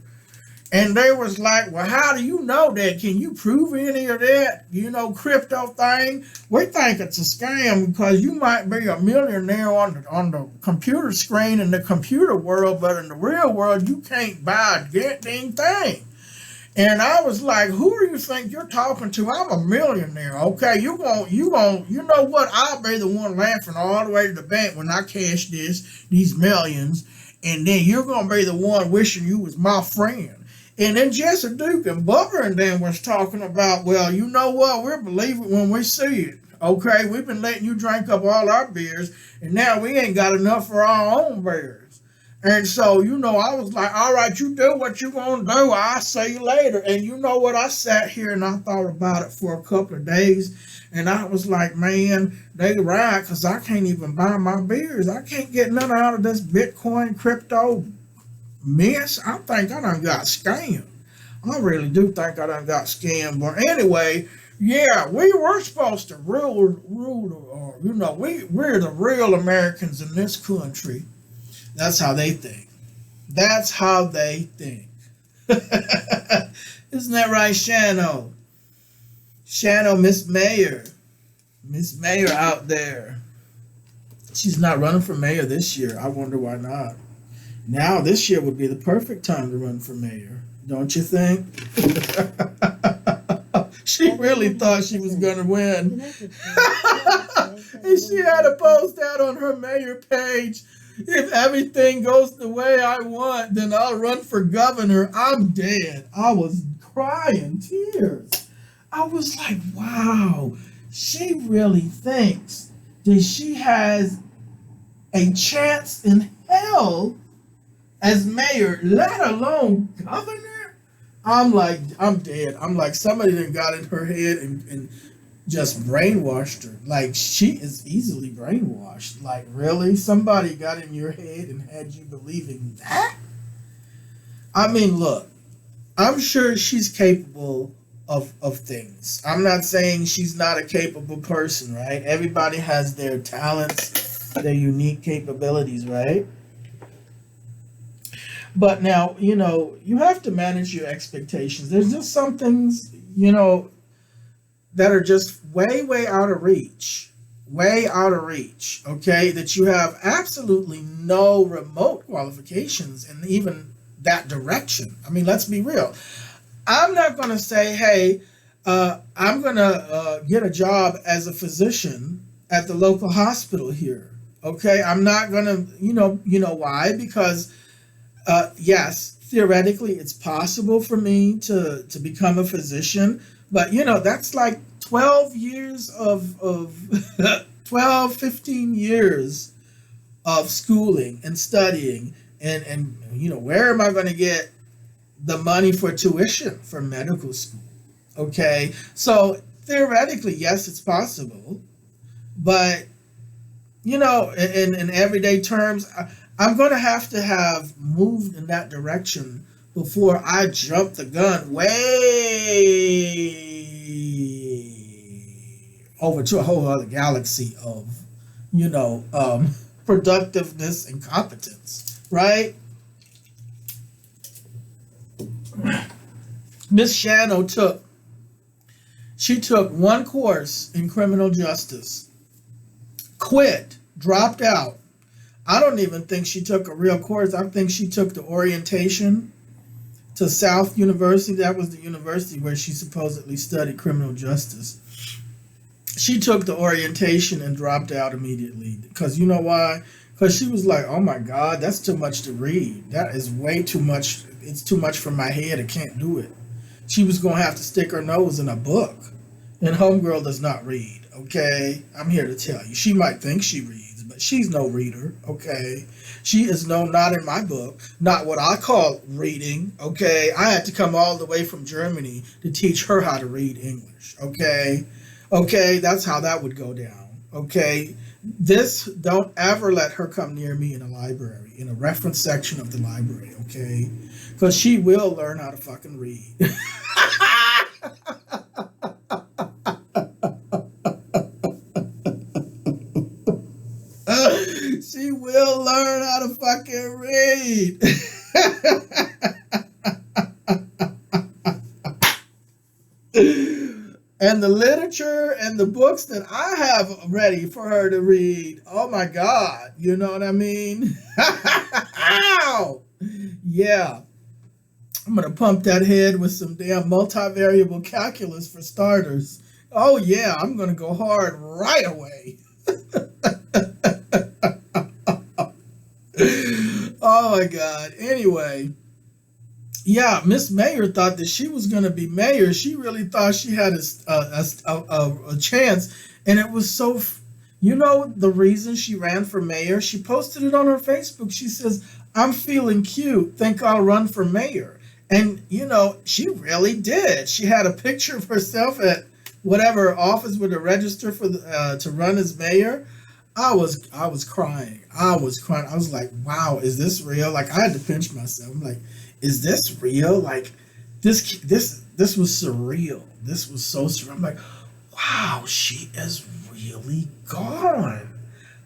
And they was like, well, how do you know that? Can you prove any of that, crypto thing? We think it's a scam because you might be a millionaire on the computer screen in the computer world, but in the real world, you can't buy a dang thing. And I was like, who do you think you're talking to? I'm a millionaire, okay? You know what? I'll be the one laughing all the way to the bank when I cash these millions. And then you're going to be the one wishing you was my friend. And then Jesse Duke and Bubba and them was talking about, well, you know what? We'll believe it when we see it. Okay, we've been letting you drink up all our beers, and now we ain't got enough for our own beers. And so, I was like, all right, you do what you gonna do. I'll see you later. And you know what? I sat here and I thought about it for a couple of days. And I was like, man, they right, because I can't even buy my beers. I can't get nothing out of this Bitcoin crypto mess. I think I done got scammed. I really do think I done got scammed. But anyway, yeah, we were supposed to rule, we're the real Americans in this country. That's how they think. That's how they think. Isn't that right, Shano? Shano, Miss Mayor. Miss Mayor out there. She's not running for mayor this year. I wonder why not. Now, this year would be the perfect time to run for mayor. Don't you think? She really thought she was going to win. And she had a post out on her mayor page. If everything goes the way I want, then I'll run for governor. I'm dead. I was crying tears. I was like, wow, she really thinks that she has a chance in hell as mayor, let alone governor. I'm like, I'm dead. I'm like, somebody that got in her head and just brainwashed her. Like, she is easily brainwashed. Like, really? Somebody got in your head and had you believing that? I mean, look, I'm sure she's capable of things. I'm not saying she's not a capable person, right? Everybody has their talents, their unique capabilities, right? But now, you have to manage your expectations. There's just some things, that are just way, way out of reach, okay, that you have absolutely no remote qualifications in even that direction. I mean, let's be real. I'm not going to say, hey, I'm going to get a job as a physician at the local hospital here, okay? I'm not going to, you know why? Because, yes, theoretically, it's possible for me to become a physician. But, that's like 12 years of 12, 15 years of schooling and studying. And where am I going to get the money for tuition for medical school? Okay. So theoretically, yes, it's possible. But, in everyday terms, I'm going to have moved in that direction before I jump the gun way over to a whole other galaxy of, productiveness and competence, right? Miss Shano took one course in criminal justice, quit, dropped out. I don't even think she took a real course. I think she took the orientation to South University. That was the university where she supposedly studied criminal justice. She took the orientation and dropped out immediately. Because you know why? Because she was like, oh my God, that's too much to read. That is way too much. It's too much for my head. I can't do it. She was going to have to stick her nose in a book. And homegirl does not read, okay? I'm here to tell you. She might think she reads, but she's no reader, okay? She is not in my book, not what I call reading, okay? I had to come all the way from Germany to teach her how to read English, okay? Okay, that's how that would go down, okay? Don't ever let her come near me in a library, in a reference section of the library, okay? Because she will learn how to fucking read. And the literature and the books that I have ready for her to read. Oh my God. You know what I mean? Ow! Yeah. I'm going to pump that head with some damn multivariable calculus for starters. Oh yeah, I'm going to go hard right away. Oh my God. Anyway, yeah, Miss Mayor thought that she was going to be mayor. She really thought she had a chance. And it was so, you know, the reason she ran for mayor, she posted it on her Facebook. She says, I'm feeling cute. Think I'll run for mayor. And, you know, she really did. She had a picture of herself at whatever office with a register for to run as mayor. I was crying. I was crying. I was like, wow, is this real? Like, I had to pinch myself. I'm like, is this real? Like, this was surreal. This was so surreal. I'm like, wow, she is really gone.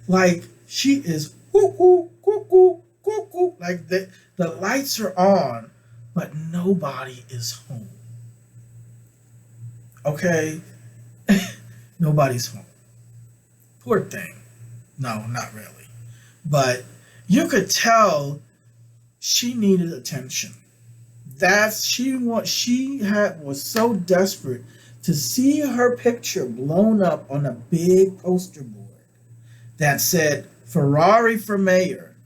Like, she is cuckoo, cuckoo, cuckoo. Like, the lights are on, but nobody is home. Okay? Nobody's home. Poor thing. No, not really. But you could tell she needed attention. Was so desperate to see her picture blown up on a big poster board that said Ferrari for mayor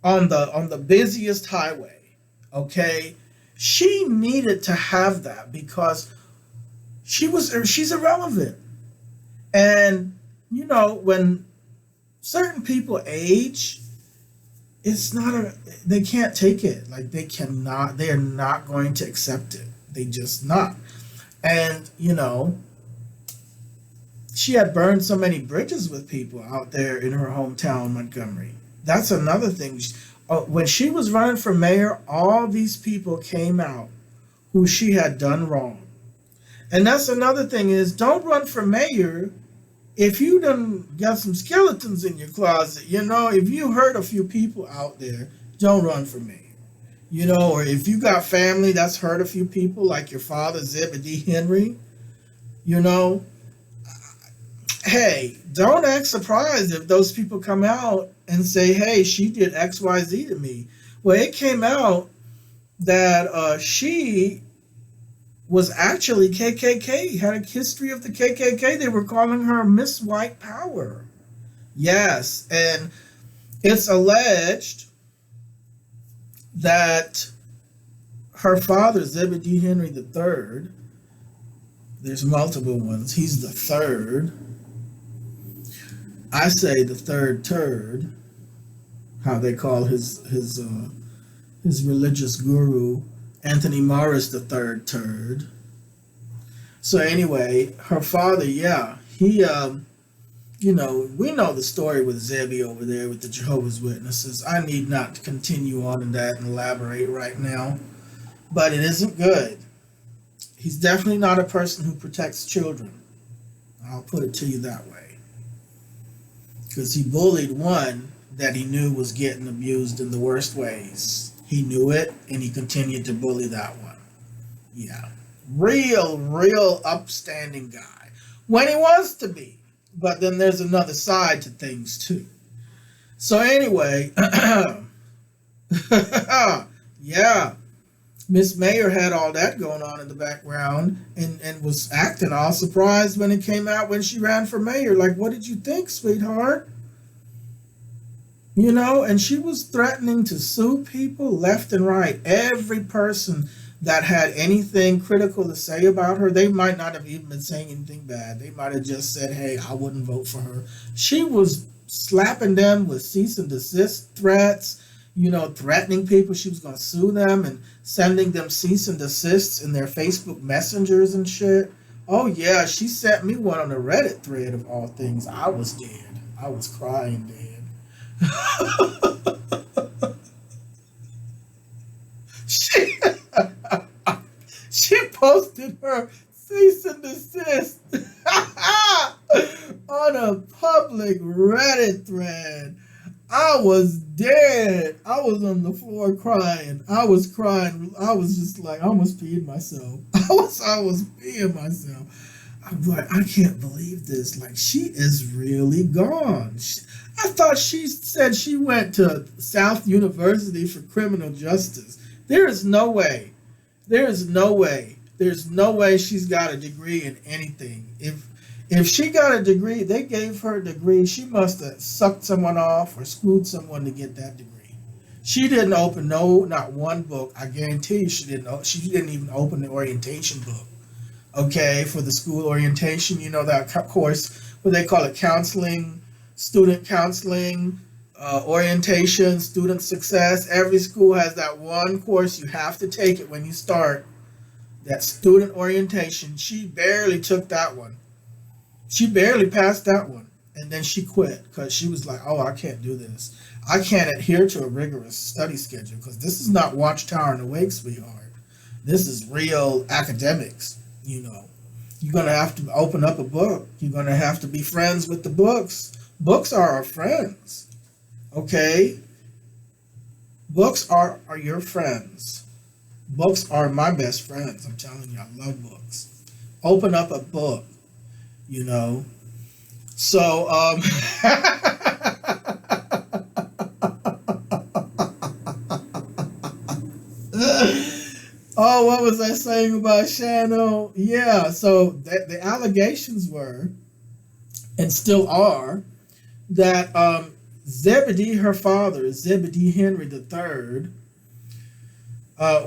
on the busiest highway. Okay? She needed to have that because she's irrelevant. And you know, when certain people age, they can't take it. Like they're not going to accept it. They just not. And, you know, she had burned so many bridges with people out there in her hometown, Montgomery. That's another thing. When she was running for mayor, all these people came out who she had done wrong. And that's another thing is, don't run for mayor if you done got some skeletons in your closet. You know, if you hurt a few people out there, don't run for mayor. You know, or if you got family that's hurt a few people, like your father, Zebedee Henry, you know, hey, don't act surprised if those people come out and say, hey, she did X, Y, Z to me. Well, it came out that she was actually KKK, had a history of the KKK. They were calling her Miss White Power. Yes, and it's alleged that her father, Zebedee Henry III, there's multiple ones, he's the third. I say the third turd, how they call his religious guru, Anthony Morris the third turd. So anyway, her father, yeah, he, you know, we know the story with Zebby over there with the Jehovah's Witnesses. I need not continue on in that and elaborate right now, but it isn't good. He's definitely not a person who protects children. I'll put it to you that way. Because he bullied one that he knew was getting abused in the worst ways. He knew it, and he continued to bully that one. Yeah. Real upstanding guy. When he wants to be. But then there's another side to things, too. So anyway, yeah. Miss Mayor had all that going on in the background and was acting all surprised when it came out when she ran for mayor. Like, what did you think, sweetheart? You know, and she was threatening to sue people left and right. Every person that had anything critical to say about her, they might not have even been saying anything bad. They might have just said, hey, I wouldn't vote for her. She was slapping them with cease and desist threats, you know, threatening people she was going to sue them and sending them cease and desists in their Facebook messengers and shit. Oh, yeah, she sent me one on a Reddit thread of all things. I was dead. I was crying dead. she posted her cease and desist on a public Reddit thread. I was dead. I was on the floor crying. I was crying. I was just like, I almost peed myself. I was peeing myself. I'm like, I can't believe this. Like, she is really gone. I thought she said she went to South University for criminal justice. There is no way. There is no way. There's no way she's got a degree in anything. If she got a degree, they gave her a degree, she must have sucked someone off or screwed someone to get that degree. She didn't open not one book. I guarantee you she didn't. She didn't even open the orientation book. Okay, for the school orientation, you know that course what they call it, counseling, student counseling, orientation, student success. Every school has that one course you have to take it when you start. That student orientation. She barely took that one. She barely passed that one, and then she quit because she was like, "Oh, I can't do this. I can't adhere to a rigorous study schedule because this is not Watchtower and Awake, sweetheart. This is real academics. You know, you're gonna have to open up a book. You're gonna have to be friends with the books. Books are our friends. Okay, books are your friends. Books are my best friends. I'm telling you, I love books. Open up a book." You know, so oh, what was I saying about Shano? Yeah, so the allegations were, and still are, that Zebedee, her father, Zebedee Henry III,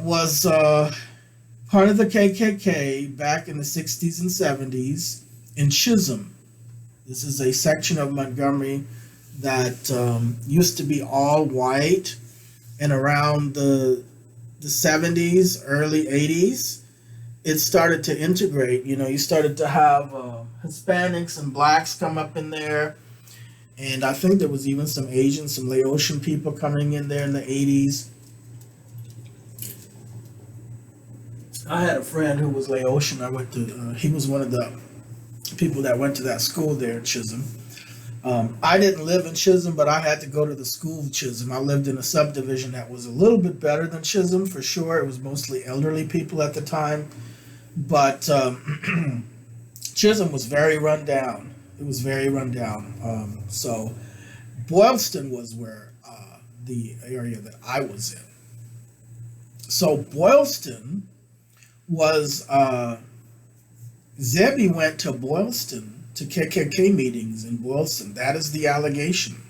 was part of the KKK back in the 60s and 70s. In Chisholm. This is a section of Montgomery that used to be all white, and around the 70s, early 80s, it started to integrate. You know, you started to have Hispanics and blacks come up in there, and I think there was even some Asian, some Laotian people coming in there in the 80s. I had a friend who was Laotian. He was one of the people that went to that school there in Chisholm. I didn't live in Chisholm, but I had to go to the school of Chisholm. I lived in a subdivision that was a little bit better than Chisholm, for sure. It was mostly elderly people at the time. But Chisholm was very run down. It was very run down. So Boylston was where the area that I was in. So Boylston was... Zebby went to Boylston, to KKK meetings in Boylston. That is the allegation.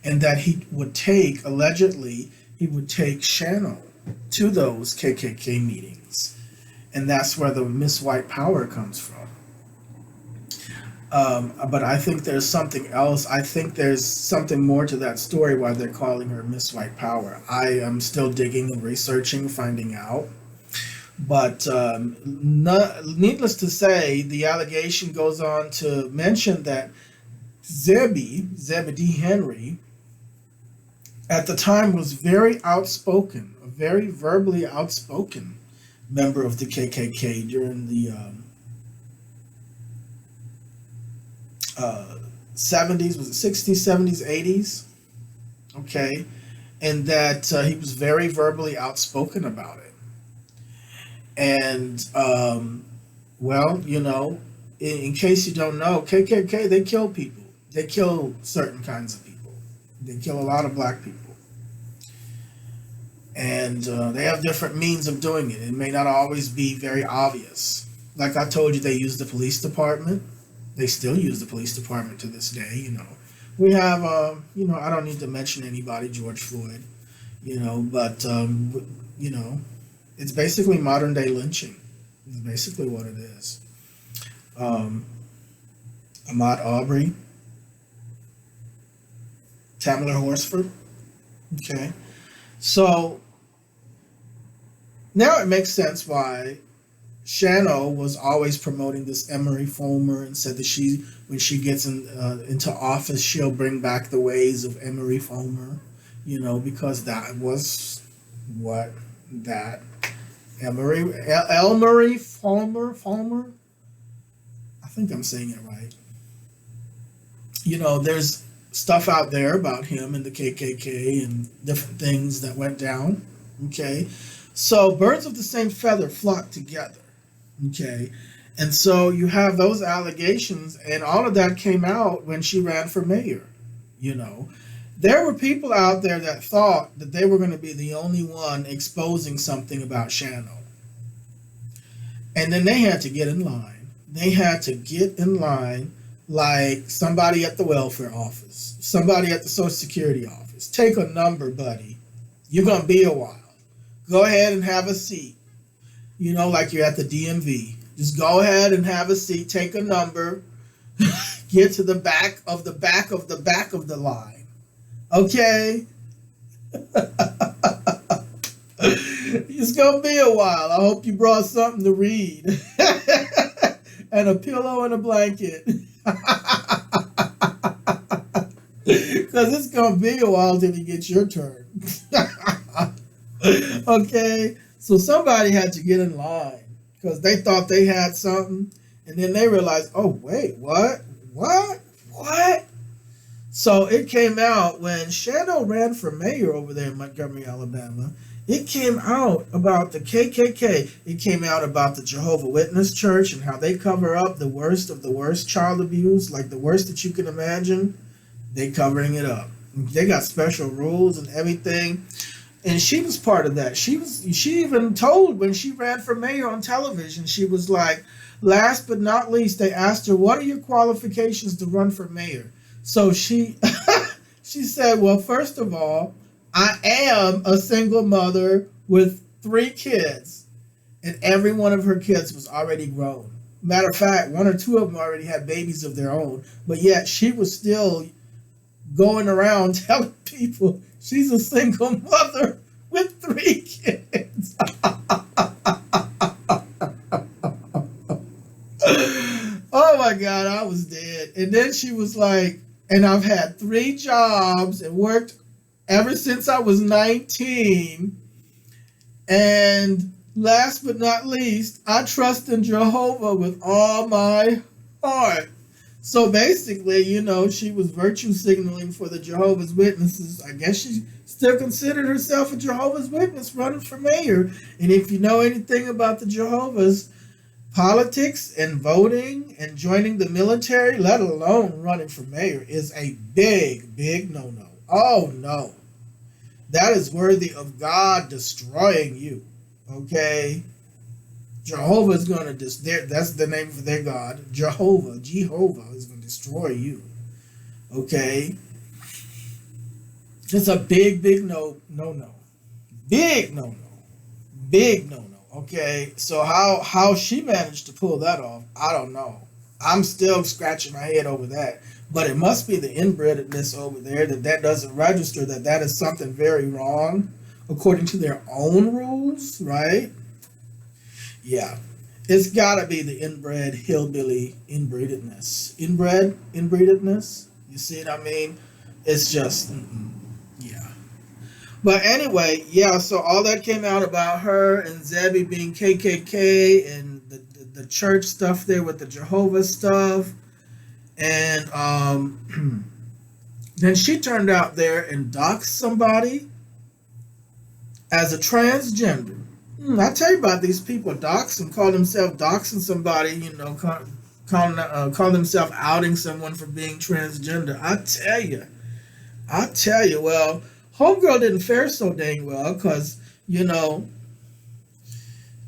And that allegedly, he would take Shano to those KKK meetings. And that's where the Miss White Power comes from. But I think there's something else. I think there's something more to that story why they're calling her Miss White Power. I am still digging and researching, finding out. But needless to say, the allegation goes on to mention that Zebedee Henry, at the time was very outspoken, a very verbally outspoken member of the KKK during the 70s, was it 60s, 70s, 80s? Okay. And that he was very verbally outspoken about it. And, well, you know, in case you don't know, KKK, they kill people. They kill certain kinds of people. They kill a lot of black people. And they have different means of doing it. It may not always be very obvious. Like I told you, they use the police department. They still use the police department to this day, you know. We have, you know, I don't need to mention anybody, George Floyd, you know, but, you know, it's basically modern day lynching. It's basically what it is. Ahmaud Arbery, Tamla Horsford. Okay. So now it makes sense why Shano was always promoting this Emery Fulmer and said that when she gets into office, she'll bring back the ways of Emery Fulmer, you know, because that was what that Elmery Fulmer. I think I'm saying it right. You know, there's stuff out there about him and the KKK and different things that went down. Okay, so birds of the same feather flock together. Okay, And so you have those allegations, and all of that came out when she ran for mayor. You know, there were people out there that thought that they were going to be the only one exposing something about Shano. And then they had to get in line. They had to get in line like somebody at the welfare office, somebody at the Social Security office. Take a number, buddy. You're going to be a while. Go ahead and have a seat. You know, like you're at the DMV. Just go ahead and have a seat. Take a number. Get to the back of the back of the back of the line. Okay? It's going to be a while. I hope you brought something to read. And a pillow and a blanket. Because it's going to be a while till you get your turn. Okay? So somebody had to get in line because they thought they had something. And then they realized, oh, wait, what? So it came out when Shano ran for mayor over there in Montgomery, Alabama. It came out about the KKK. It came out about the Jehovah Witness Church and how they cover up the worst of the worst child abuse, like the worst that you can imagine. They covering it up. They got special rules and everything. And she was part of that. She even told when she ran for mayor on television, she was like, last but not least, they asked her, what are your qualifications to run for mayor? So she she said, well, first of all, I am a single mother with 3 kids, and every one of her kids was already grown. Matter of fact, 1 or 2 of them already had babies of their own, but yet she was still going around telling people she's a single mother with 3 kids. Oh my God, I was dead. And then she was like, and I've had 3 jobs and worked ever since I was 19. And last but not least, I trust in Jehovah with all my heart. So basically, you know, she was virtue signaling for the Jehovah's Witnesses. I guess she still considered herself a Jehovah's Witness running for mayor. And if you know anything about the Jehovah's, politics and voting and joining the military, let alone running for mayor, is a big, big no-no. Oh, no. That is worthy of God destroying you. Okay? Jehovah is going to that's the name for their God. Jehovah is going to destroy you. Okay? It's a big, big no-no. Big no-no. Big no-no. Okay? So how she managed to pull that off, I don't know. I'm still scratching my head over that. But it must be the inbredness over there that doesn't register that is something very wrong according to their own rules, right? Yeah. It's got to be the inbred hillbilly inbreededness. Inbreededness? You see what I mean? It's just, yeah. But anyway, yeah, so all that came out about her and Zebby being KKK and the church stuff there with the Jehovah stuff. And then she turned out there and doxed somebody as a transgender. I tell you about these people call themselves doxing somebody, you know, call themselves outing someone for being transgender. I tell you, well, homegirl didn't fare so dang well because, you know,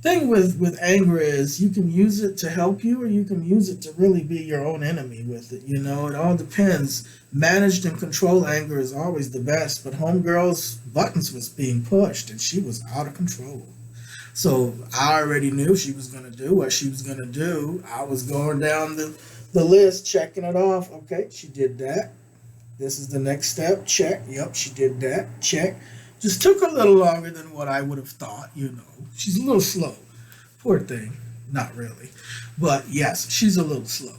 thing with anger is you can use it to help you or you can use it to really be your own enemy with it. You know, it all depends. Managed and controlled anger is always the best, but homegirl's buttons was being pushed and she was out of control. So I already knew she was going to do what she was going to do. I was going down the list, checking it off. Okay, she did that. This is the next step. Check. Yep, she did that. Check. Just took a little longer than what I would have thought, you know. She's a little slow. Poor thing. Not really. But yes, she's a little slow.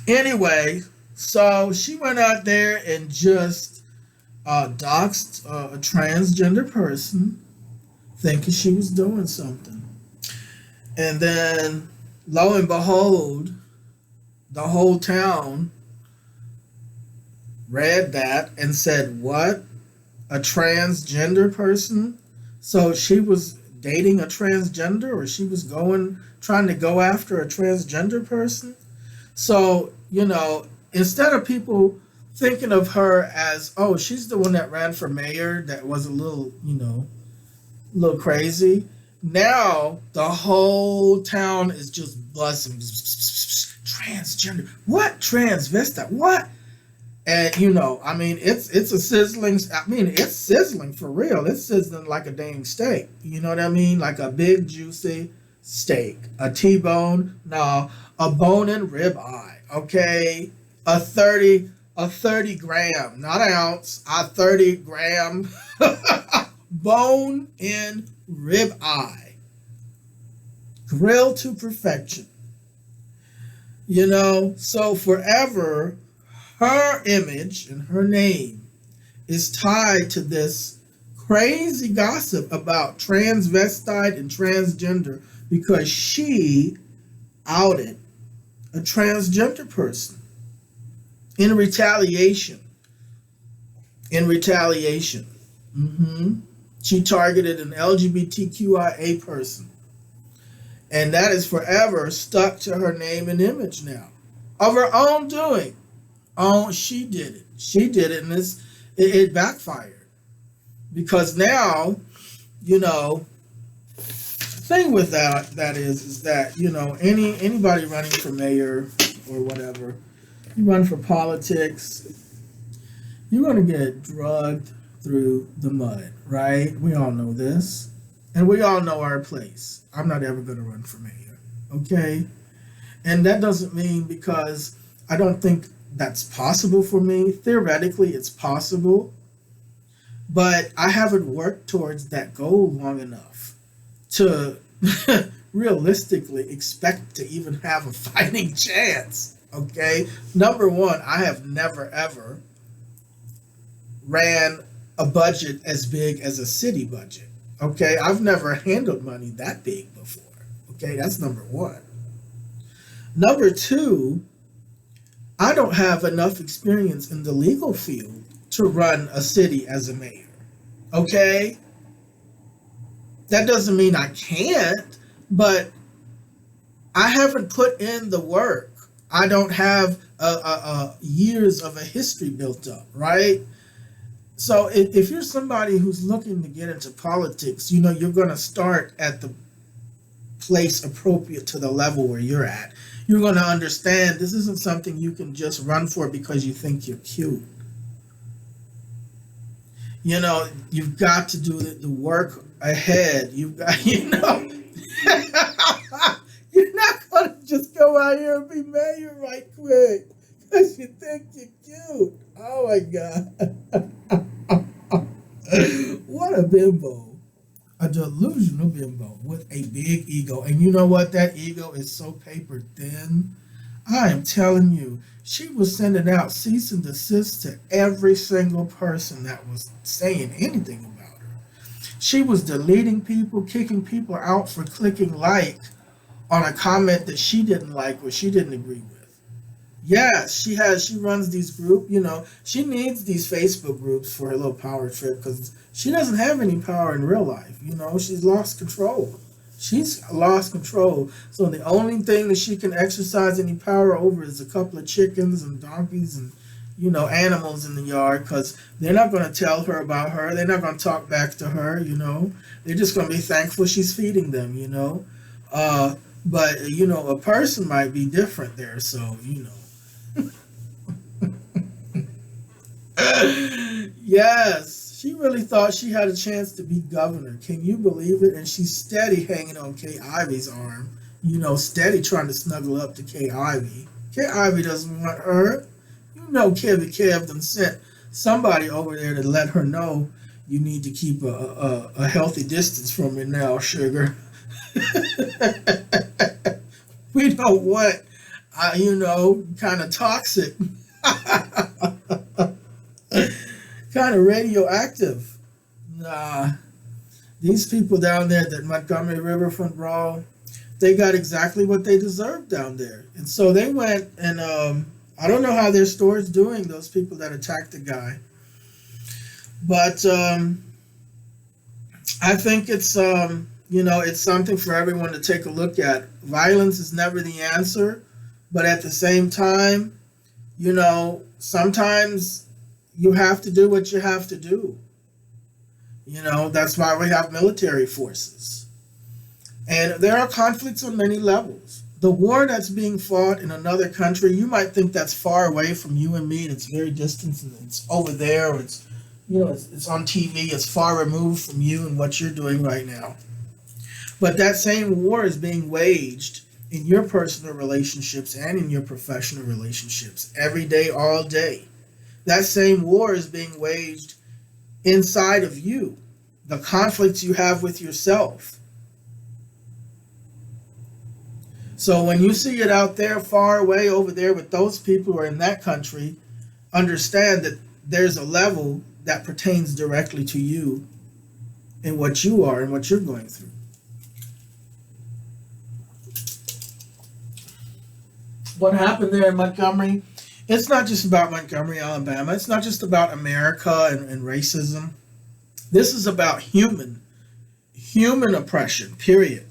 Anyway, so she went out there and just doxed a transgender person, thinking she was doing something. And then, lo and behold, the whole town read that and said, what? A transgender person? So she was dating a transgender, or she was trying to go after a transgender person. So, instead of people thinking of her as, oh, she's the one that ran for mayor that was a little, a little crazy. Now the whole town is just buzzing. Transgender. What? Transvestite. What? And it's a sizzling. It's sizzling for real. It's sizzling like a dang steak. You know what I mean? Like a big juicy steak. A T-bone. No, a bone and rib eye. Okay, a 30 gram, not an ounce. A 30 gram bone and rib eye, grilled to perfection. So forever, her image and her name is tied to this crazy gossip about transvestite and transgender because she outed a transgender person in retaliation. She targeted an LGBTQIA person. And that is forever stuck to her name and image now. Of her own doing. Oh, she did it. And it backfired. Because now, the thing with that is that, anybody running for mayor or whatever, you run for politics, you're going to get drugged through the mud, right? We all know this. And we all know our place. I'm not ever going to run for mayor, okay? And that doesn't mean because I don't think that's possible for me. Theoretically, it's possible. But I haven't worked towards that goal long enough to realistically expect to even have a fighting chance, okay? Number one, I have never, ever ran a budget as big as a city budget. Okay, I've never handled money that big before. Okay, that's number one. Number two, I don't have enough experience in the legal field to run a city as a mayor. Okay? That doesn't mean I can't, but I haven't put in the work. I don't have years of a history built up, right? So if you're somebody who's looking to get into politics, you're going to start at the place appropriate to the level where you're at. You're going to understand this isn't something you can just run for because you think you're cute. You've got to do the work ahead. You've got, you're not going to just go out here and be mayor right quick because you think you're cute. Oh my God. What a bimbo. A delusional bimbo with a big ego. And you know what? That ego is so paper thin. I am telling you, she was sending out cease and desist to every single person that was saying anything about her. She was deleting people, kicking people out for clicking like on a comment that she didn't like or she didn't agree with. Yes, she runs these groups, she needs these Facebook groups for her little power trip because she doesn't have any power in real life. She's lost control. So the only thing that she can exercise any power over is a couple of chickens and donkeys and, animals in the yard because they're not going to tell her about her. They're not going to talk back to her, They're just going to be thankful she's feeding them, But, a person might be different there, so, Yes, she really thought she had a chance to be governor. Can you believe it? And she's steady hanging on Kay Ivy's arm, steady trying to snuggle up to Kay Ivy. Kay Ivy doesn't want her. Kevy Kev done sent somebody over there to let her know you need to keep a healthy distance from me now, sugar. We don't want, kind of toxic, kind of radioactive. Nah, these people down there that Montgomery Riverfront Brawl, they got exactly what they deserved down there. And so they went and, I don't know how their store's doing, those people that attacked the guy. But I think it's, It's something for everyone to take a look at. Violence is never the answer, but at the same time, sometimes you have to do what you have to do. That's why we have military forces. And there are conflicts on many levels. The war that's being fought in another country, you might think that's far away from you and me, and it's very distant, and it's over there, or it's on TV, it's far removed from you and what you're doing right now. But that same war is being waged in your personal relationships and in your professional relationships every day, all day. That same war is being waged inside of you, the conflicts you have with yourself. So when you see it out there, far away over there with those people who are in that country, understand that there's a level that pertains directly to you and what you are and what you're going through. What happened there in Montgomery, it's not just about Montgomery, Alabama. It's not just about America and racism. This is about human oppression, period.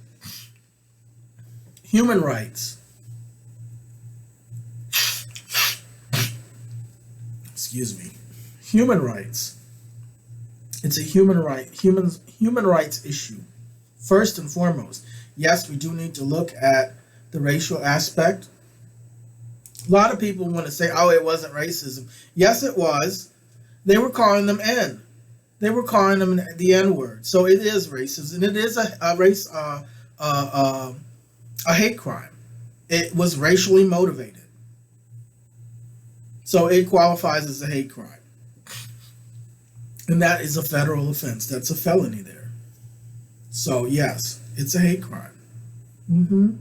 Human rights. Excuse me. Human rights. It's a human rights issue. First and foremost, yes, we do need to look at the racial aspect. A lot of people want to say, oh, it wasn't racism. Yes, it was. They were calling them N. They were calling them the N-word. So it is racist, and it is a hate crime. It was racially motivated. So it qualifies as a hate crime. And that is a federal offense. That's a felony there. So yes, it's a hate crime. Mm-hmm.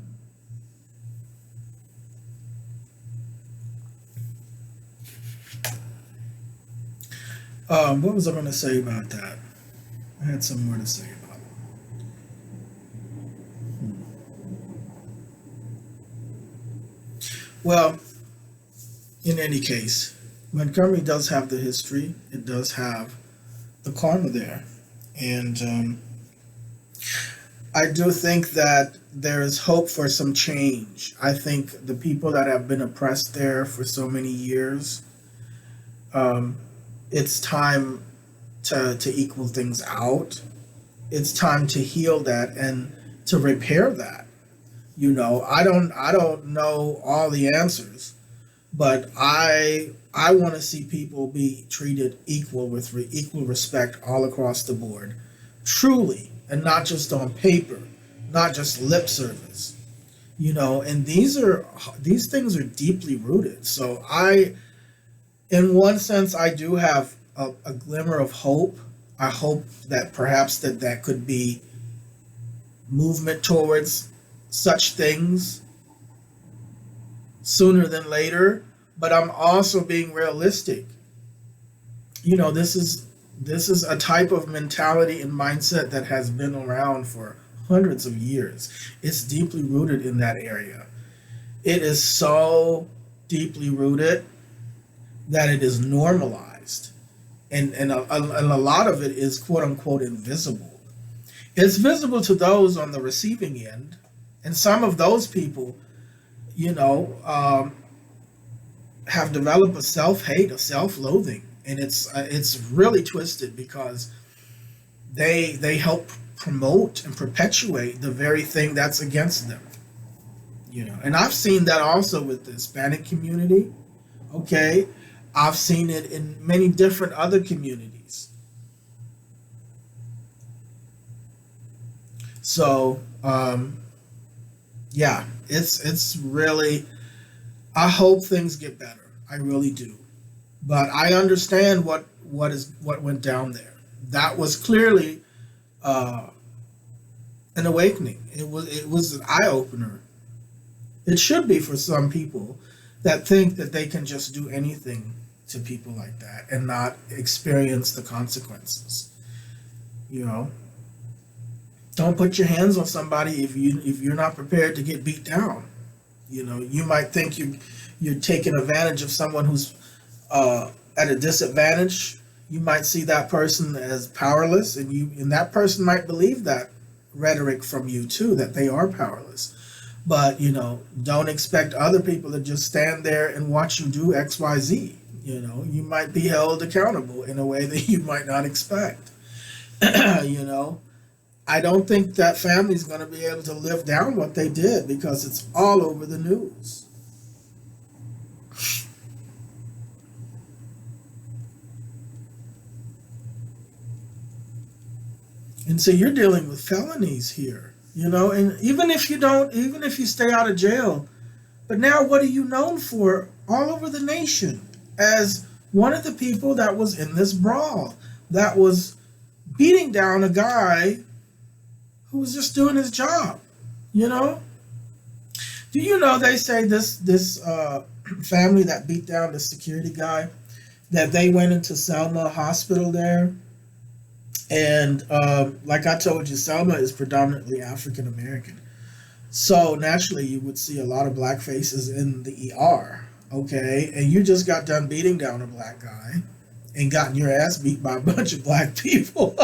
What was I going to say about that? I had some more to say about it. Well, in any case, Montgomery does have the history. It does have the karma there. And I do think that there is hope for some change. I think the people that have been oppressed there for so many years, it's time to equal things out. It's time to heal that and to repair that. I don't know all the answers, but I want to see people be treated equal with equal respect all across the board, truly, and not just on paper, not just lip service. And these things are deeply rooted. So in one sense, I do have a glimmer of hope. I hope that perhaps that could be movement towards such things sooner than later. But I'm also being realistic. This is a type of mentality and mindset that has been around for hundreds of years. It's deeply rooted in that area. It is so deeply rooted that it is normalized. And a lot of it is quote unquote invisible. It's visible to those on the receiving end. And some of those people, have developed a self-hate, a self-loathing. And it's really twisted because they help promote and perpetuate the very thing that's against them. And I've seen that also with the Hispanic community. Okay. I've seen it in many different other communities. So, yeah, it's really, I hope things get better. I really do. But I understand what went down there. That was clearly an awakening. It was an eye-opener. It should be for some people that think that they can just do anything to people like that and not experience the consequences. Don't put your hands on somebody if you're not prepared to get beat down. You might think you're taking advantage of someone who's at a disadvantage. You might see that person as powerless, and that person might believe that. rhetoric from you too, that they are powerless. But, don't expect other people to just stand there and watch you do XYZ. You might be held accountable in a way that you might not expect. you know, I don't think that family's going to be able to live down what they did because it's all over the news. And so you're dealing with felonies here, and even if you stay out of jail, but now what are you known for all over the nation? As one of the people that was in this brawl, that was beating down a guy who was just doing his job, Do you know they say this family that beat down the security guy, that they went into Selma Hospital there? And like I told you, Selma is predominantly African American. So naturally, you would see a lot of black faces in the ER, okay? And you just got done beating down a black guy and gotten your ass beat by a bunch of black people.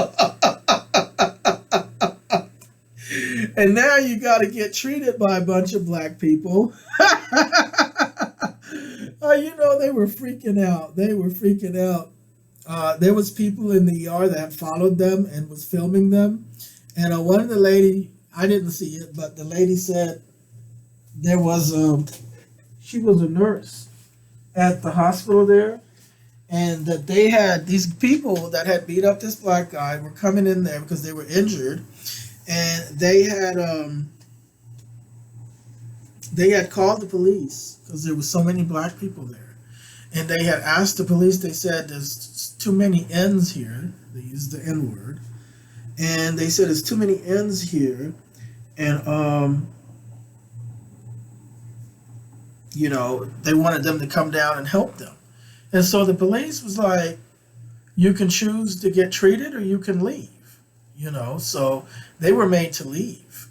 And now you got to get treated by a bunch of black people. They were freaking out. There was people in the ER that followed them and was filming them. And one of the lady, I didn't see it, but the lady said there was she was a nurse at the hospital there, and that they had these people that had beat up this black guy were coming in there because they were injured, and they had called the police because there was so many black people there. And they had asked the police, they said, there's too many N's here. They used the N word. And they said, there's too many N's here. And, they wanted them to come down and help them. And so the police was like, you can choose to get treated or you can leave. So they were made to leave.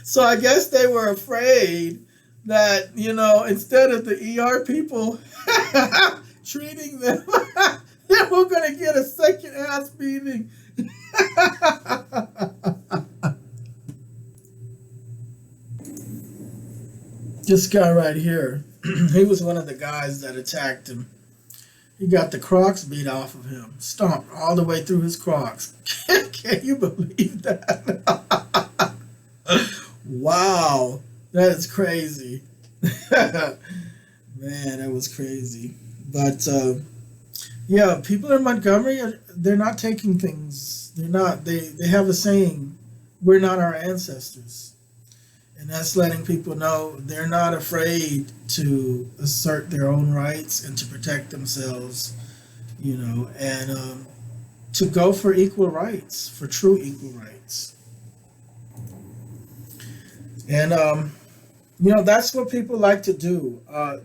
So I guess they were afraid that, instead of the ER people treating them, they were going to get a second ass beating. This guy right here, he was one of the guys that attacked him. He got the Crocs beat off of him, stomped all the way through his Crocs. Can you believe that? Wow, that is crazy. Man, that was crazy. But people in Montgomery, they're not taking things. They have a saying, we're not our ancestors. And that's letting people know they're not afraid to assert their own rights and to protect themselves, and to go for equal rights, for true equal rights. And, that's what people like to do.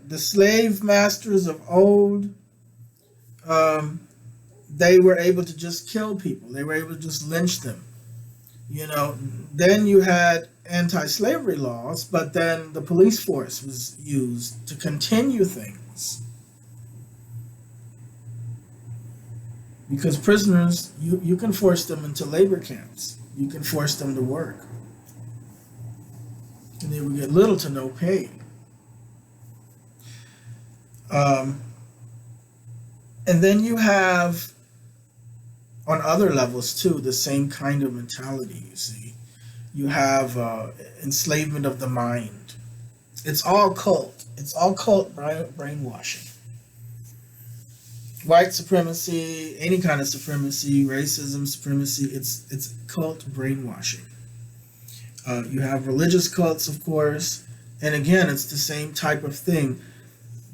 The slave masters of old, they were able to just kill people. They were able to just lynch them. Then you had anti-slavery laws, but then the police force was used to continue things. Because prisoners, you can force them into labor camps. You can force them to work. And they would get little to no pay. And then you have, on other levels too, the same kind of mentality, you see. You have enslavement of the mind. It's all cult. It's all cult brainwashing. White supremacy, any kind of supremacy, racism, supremacy, it's cult brainwashing. You have religious cults, of course, and again, it's the same type of thing.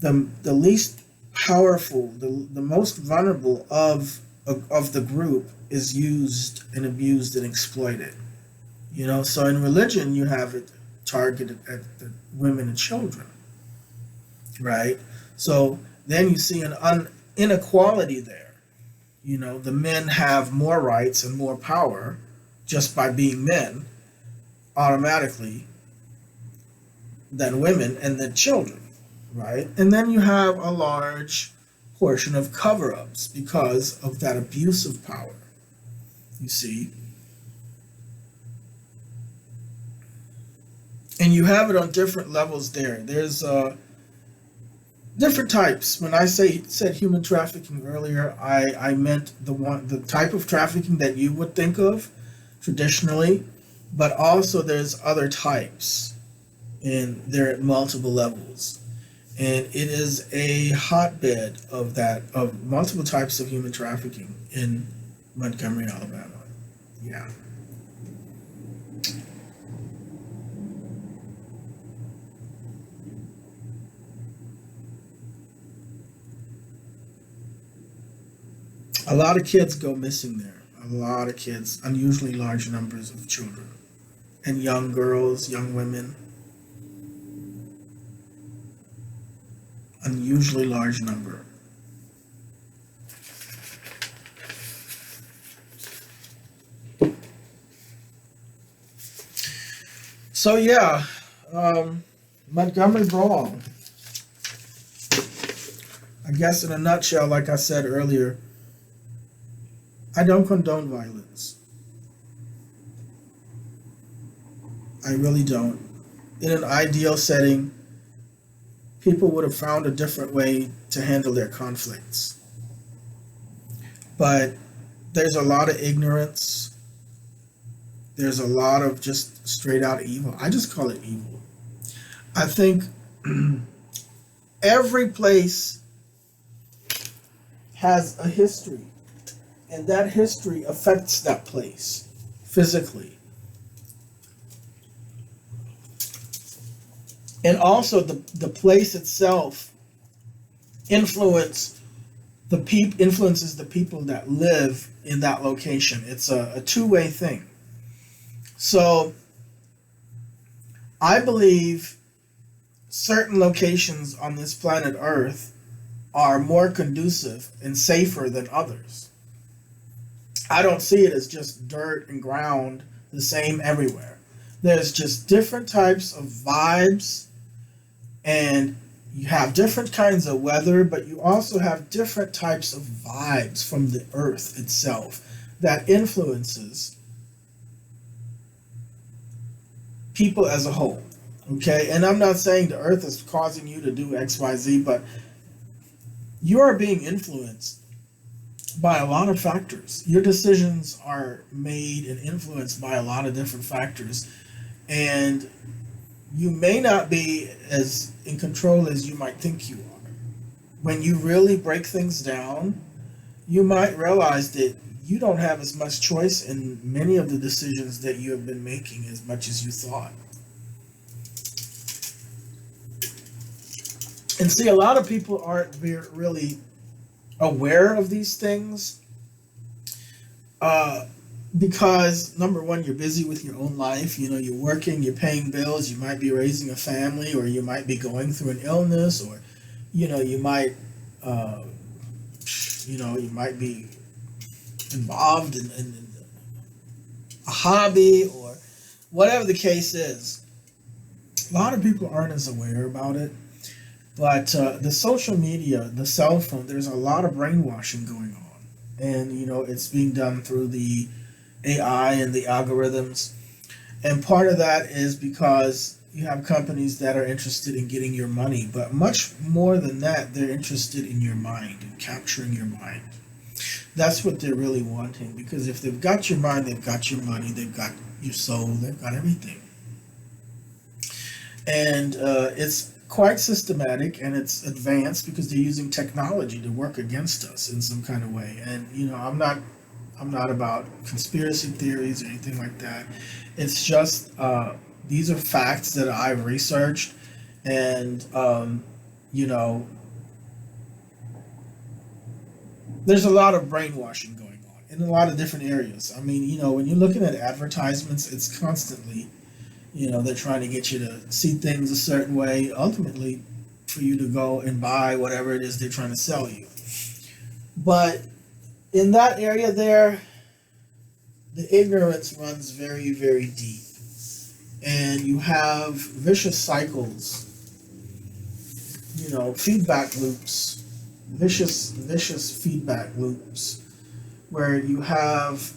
The least powerful, the most vulnerable of the group is used and abused and exploited. So in religion, you have it targeted at the women and children, right? So then you see an inequality there. The men have more rights and more power just by being men, automatically, than women and then children, right? And then you have a large portion of cover-ups because of that abuse of power. You see? And you have it on different levels there. There's different types. When I said human trafficking earlier, I meant the type of trafficking that you would think of traditionally, but also there's other types, and they're at multiple levels. And it is a hotbed of multiple types of human trafficking in Montgomery, Alabama. Yeah. A lot of kids go missing there. A lot of kids, unusually large numbers of children, and young girls, young women. Unusually large number. So yeah, Montgomery Brawl. I guess in a nutshell, like I said earlier, I don't condone violence. I really don't. In an ideal setting, people would have found a different way to handle their conflicts. But there's a lot of ignorance. There's a lot of just straight out evil. I just call it evil. I think every place has a history, and that history affects that place physically. And also the place itself influences the people that live in that location. It's a two-way thing. So I believe certain locations on this planet Earth are more conducive and safer than others. I don't see it as just dirt and ground the same everywhere. There's just different types of vibes, and you have different kinds of weather, but you also have different types of vibes from the earth itself that influences people as a whole. Okay? And I'm not saying the earth is causing you to do X, Y, Z, but you are being influenced by a lot of factors. Your decisions are made and influenced by a lot of different factors. And you may not be as in control as you might think you are. When you really break things down, you might realize that you don't have as much choice in many of the decisions that you have been making as much as you thought. And see, a lot of people aren't really aware of these things because, number one, you're busy with your own life. You know, you're working, you're paying bills, you might be raising a family, or you might be going through an illness, or, you know, you might be involved in a hobby, or whatever the case is. A lot of people aren't as aware about it. But the social media, the cell phone, there's a lot of brainwashing going on. And, you know, it's being done through the AI and the algorithms. And part of that is because you have companies that are interested in getting your money. But much more than that, they're interested in your mind and capturing your mind. That's what they're really wanting. Because if they've got your mind, they've got your money, they've got your soul, they've got everything. And it's quite systematic, and it's advanced because they're using technology to work against us in some kind of way. And, you know, I'm not about conspiracy theories or anything like that. It's just these are facts that I've researched, and you know, there's a lot of brainwashing going on in a lot of different areas. I mean, you know, when you're looking at advertisements, it's constantly, you know, they're trying to get you to see things a certain way, ultimately for you to go and buy whatever it is they're trying to sell you. But in that area there, the ignorance runs very, very deep. And you have vicious cycles, you know, feedback loops vicious feedback loops where you have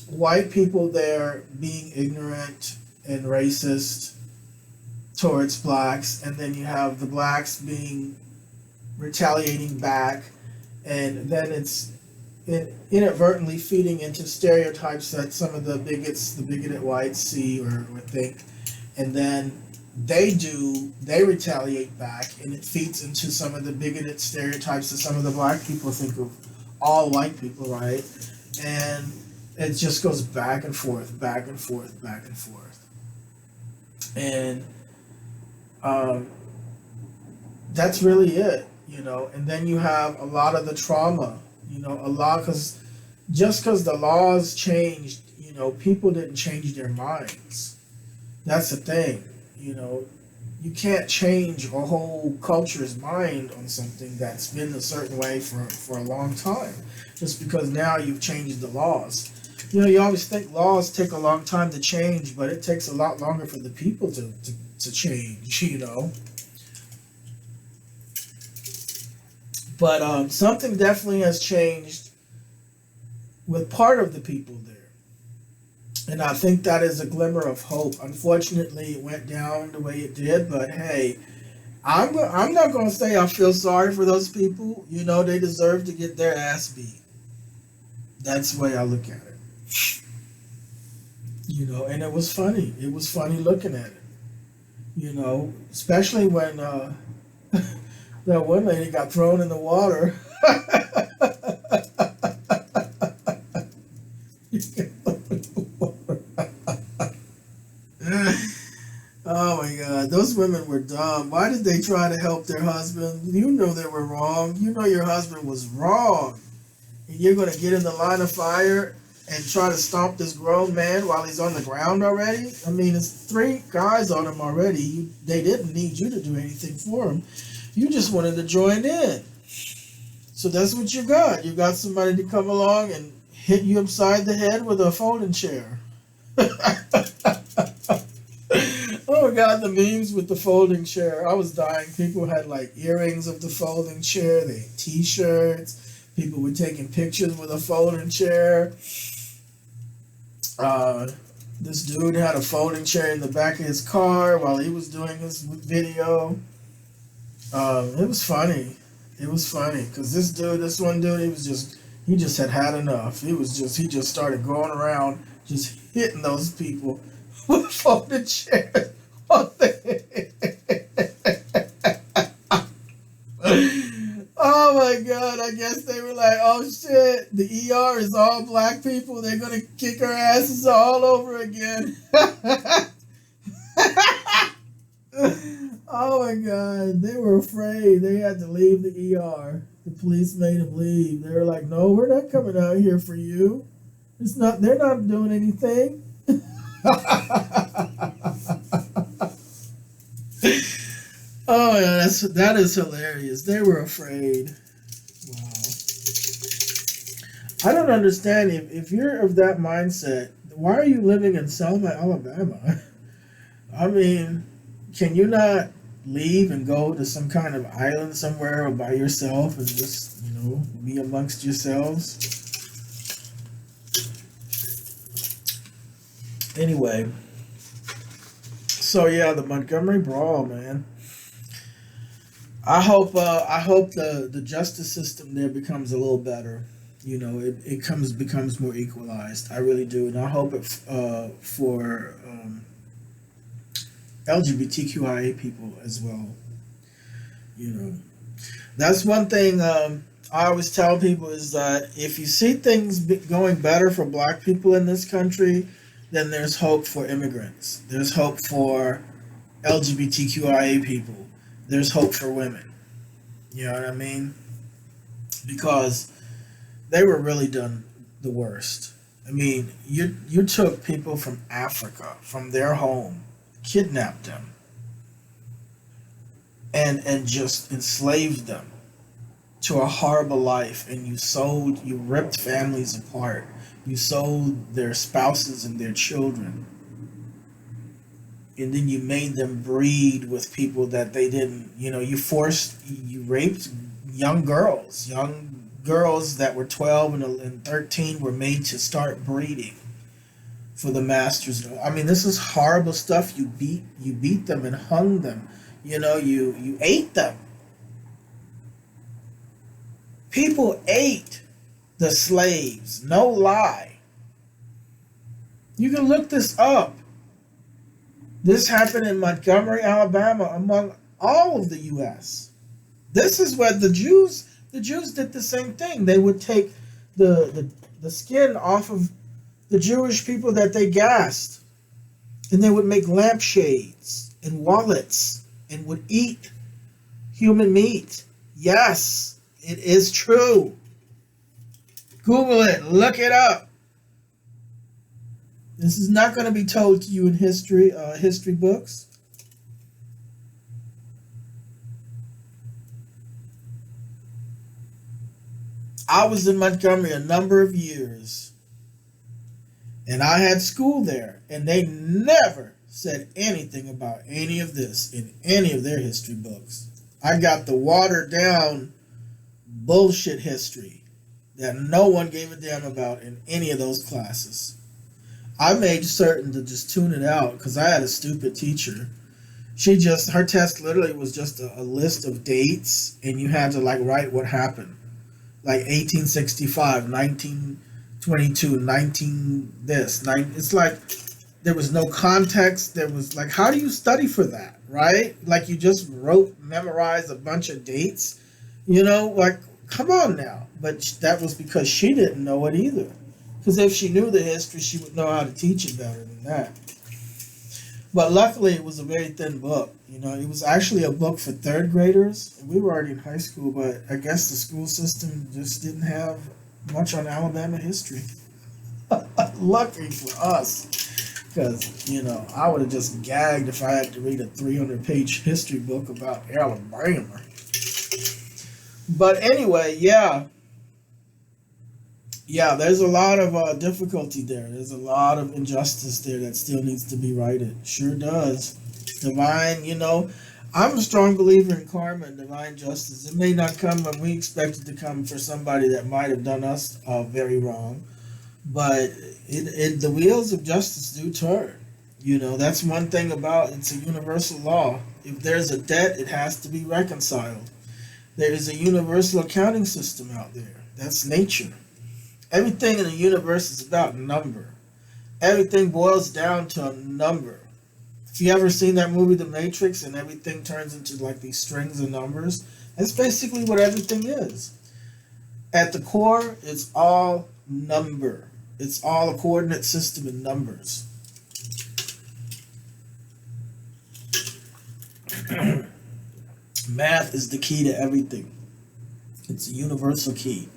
white people there being ignorant and racist towards blacks, and then you have the blacks being retaliating back, and then it's inadvertently feeding into stereotypes that some of the bigoted whites see or think, and then they retaliate back, and it feeds into some of the bigoted stereotypes that some of the black people think of all white people, right? And it just goes back and forth, back and forth, back and forth. And that's really it, you know. And then you have a lot of the trauma, you know, because the laws changed, you know, people didn't change their minds. That's the thing, you know. You can't change a whole culture's mind on something that's been a certain way for a long time, just because now you've changed the laws. You know, you always think laws take a long time to change, but it takes a lot longer for the people to change, you know. But something definitely has changed with part of the people there. And I think that is a glimmer of hope. Unfortunately, it went down the way it did, but hey, I'm not going to say I feel sorry for those people. You know, they deserve to get their ass beat. That's the way I look at it. You know, and it was funny. It was funny looking at it. You know, especially when that one lady got thrown in the water. Oh my God, those women were dumb. Why did they try to help their husband? You know they were wrong. You know your husband was wrong. And you're going to get in the line of fire and try to stomp this grown man while he's on the ground already? I mean, it's 3 guys on him already. They didn't need you to do anything for him. You just wanted to join in. So that's what you got. You got somebody to come along and hit you upside the head with a folding chair. Oh my God, the memes with the folding chair. I was dying. People had like earrings of the folding chair. They had t-shirts. People were taking pictures with a folding chair. This dude had a folding chair in the back of his car while he was doing his video. It was funny. It was funny because this one dude, he just had enough. He just started going around just hitting those people with folding chairs. Oh my God, I guess they were like, oh shit, the ER is all black people. They're going to kick our asses all over again. Oh my God, they were afraid. They had to leave the ER. The police made them leave. They were like, no, we're not coming out here for you. They're not doing anything. Oh yeah, that is hilarious. They were afraid. Wow. I don't understand if you're of that mindset, why are you living in Selma, Alabama? I mean, can you not leave and go to some kind of island somewhere or by yourself and just, you know, be amongst yourselves? Anyway, so yeah, the Montgomery Brawl, man. I hope the justice system there becomes a little better. You know, it becomes more equalized. I really do, and I hope it for LGBTQIA people as well. You know, that's one thing I always tell people is that if you see things going better for black people in this country, then there's hope for immigrants. There's hope for LGBTQIA people. There's hope for women. You know what I mean? Because they were really done the worst. I mean, you took people from Africa, from their home, kidnapped them, and just enslaved them to a horrible life, and you ripped families apart. You sold their spouses and their children. and then you made them breed with people that they didn't. You raped young girls that were 12 and 13 were made to start breeding for the masters. I mean, this is horrible stuff. You beat them and hung them. You ate them. People ate the slaves. No lie. You can look this up. This happened in Montgomery, Alabama, among all of the U.S. This is where the Jews did the same thing. They would take the skin off of the Jewish people that they gassed, and they would make lampshades and wallets and would eat human meat. Yes, it is true. Google it. Look it up. This is not going to be told to you in history books. I was in Montgomery a number of years, and I had school there, and they never said anything about any of this in any of their history books. I got the watered down bullshit history that no one gave a damn about in any of those classes. I made certain to just tune it out because I had a stupid teacher. Her test literally was just a list of dates, and you had to write what happened. Like 1865, 1922, 19 this, it's like there was no context. There was how do you study for that, right? You just memorized a bunch of dates, come on now. But that was because she didn't know it either. Because if she knew the history, she would know how to teach it better than that. But luckily, it was a very thin book. It was actually a book for third graders. We were already in high school, but I guess the school system just didn't have much on Alabama history. Lucky for us. Because, I would have just gagged if I had to read a 300-page history book about Alabama. But anyway, yeah. Yeah, there's a lot of difficulty there. There's a lot of injustice there that still needs to be righted. Sure does. Divine, I'm a strong believer in karma and divine justice. It may not come when we expect it to come for somebody that might have done us very wrong, but the wheels of justice do turn. That's one thing about it's a universal law. If there's a debt, it has to be reconciled. There is a universal accounting system out there. That's nature. Everything in the universe is about number. Everything boils down to a number. If you ever seen that movie, The Matrix, and everything turns into these strings of numbers, that's basically what everything is. At the core, it's all number. It's all a coordinate system in numbers. Math is the key to everything. It's a universal key.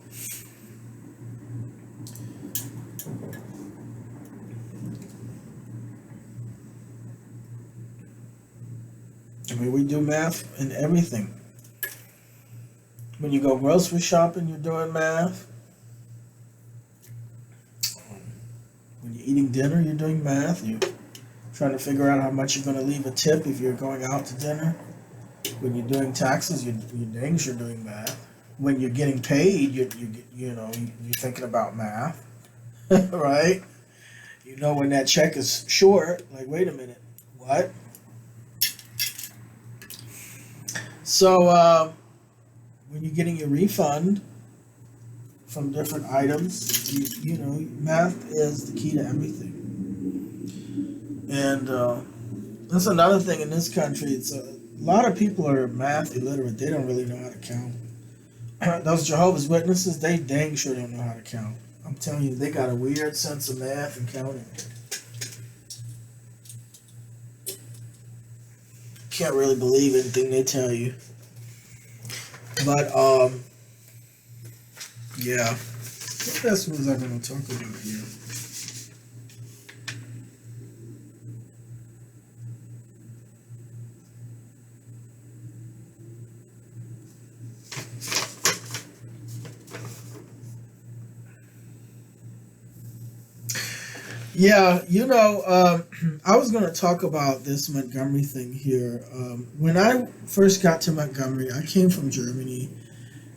I mean, we do math in everything. When you go grocery shopping, you're doing math. When you're eating dinner, you're doing math. You're trying to figure out how much you're going to leave a tip if you're going out to dinner. When you're doing taxes, you're dang sure doing math. When you're getting paid, you're thinking about math, right? When that check is short, wait a minute, what? So when you're getting your refund from different items, math is the key to everything. And that's another thing in this country. It's a lot of people are math illiterate. They don't really know how to count. Those Jehovah's Witnesses, they dang sure don't know how to count. I'm telling you, they got a weird sense of math and counting. Can't really believe anything they tell you. But yeah. What else was I going to talk about here? Yeah, I was going to talk about this Montgomery thing here. When I first got to Montgomery, I came from Germany,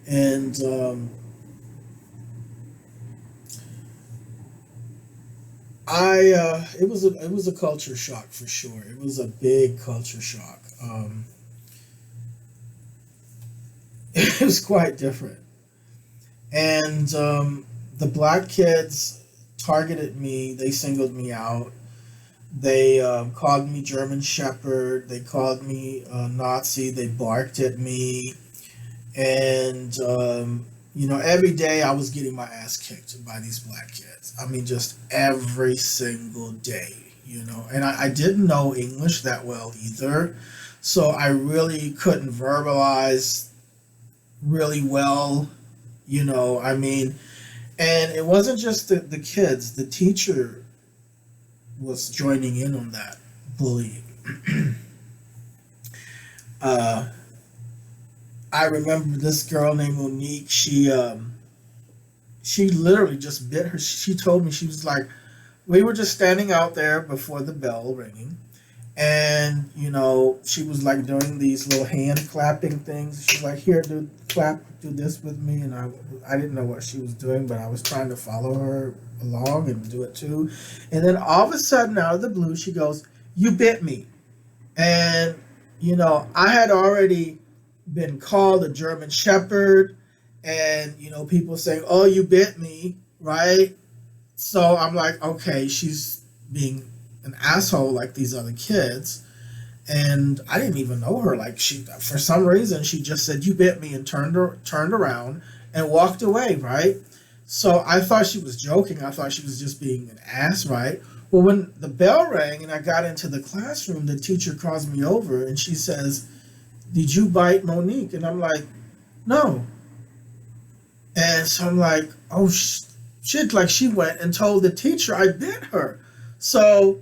and it was a culture shock for sure. It was a big culture shock. It was quite different, and the black kids targeted me. They singled me out. They called me German Shepherd. They called me Nazi. They barked at me. And, every day I was getting my ass kicked by these black kids. I mean, just every single day, And I didn't know English that well either. So I really couldn't verbalize really well, I mean, and it wasn't just the kids, the teacher was joining in on that bullying. uh, I remember this girl named Monique. She literally just bit her. She told me, she was like, we were just standing out there before the bell ringing, and she was like doing these little hand clapping things. She's like, here, do clap, do this with me, and I didn't know what she was doing, but I was trying to follow her along and do it too. And then all of a sudden, out of the blue, she goes, you bit me. And I had already been called a German Shepherd, and people saying, "Oh, you bit me," right? So I'm like, okay, she's being an asshole like these other kids, and I didn't even know her. Like, she, for some reason, she just said, "You bit me," and turned around and walked away, right? So I thought she was joking. I thought she was just being an ass, right? Well, when the bell rang and I got into the classroom, the teacher calls me over and she says, did you bite Monique? And I'm like, no. And so I'm like, oh, shit, like she went and told the teacher I bit her. So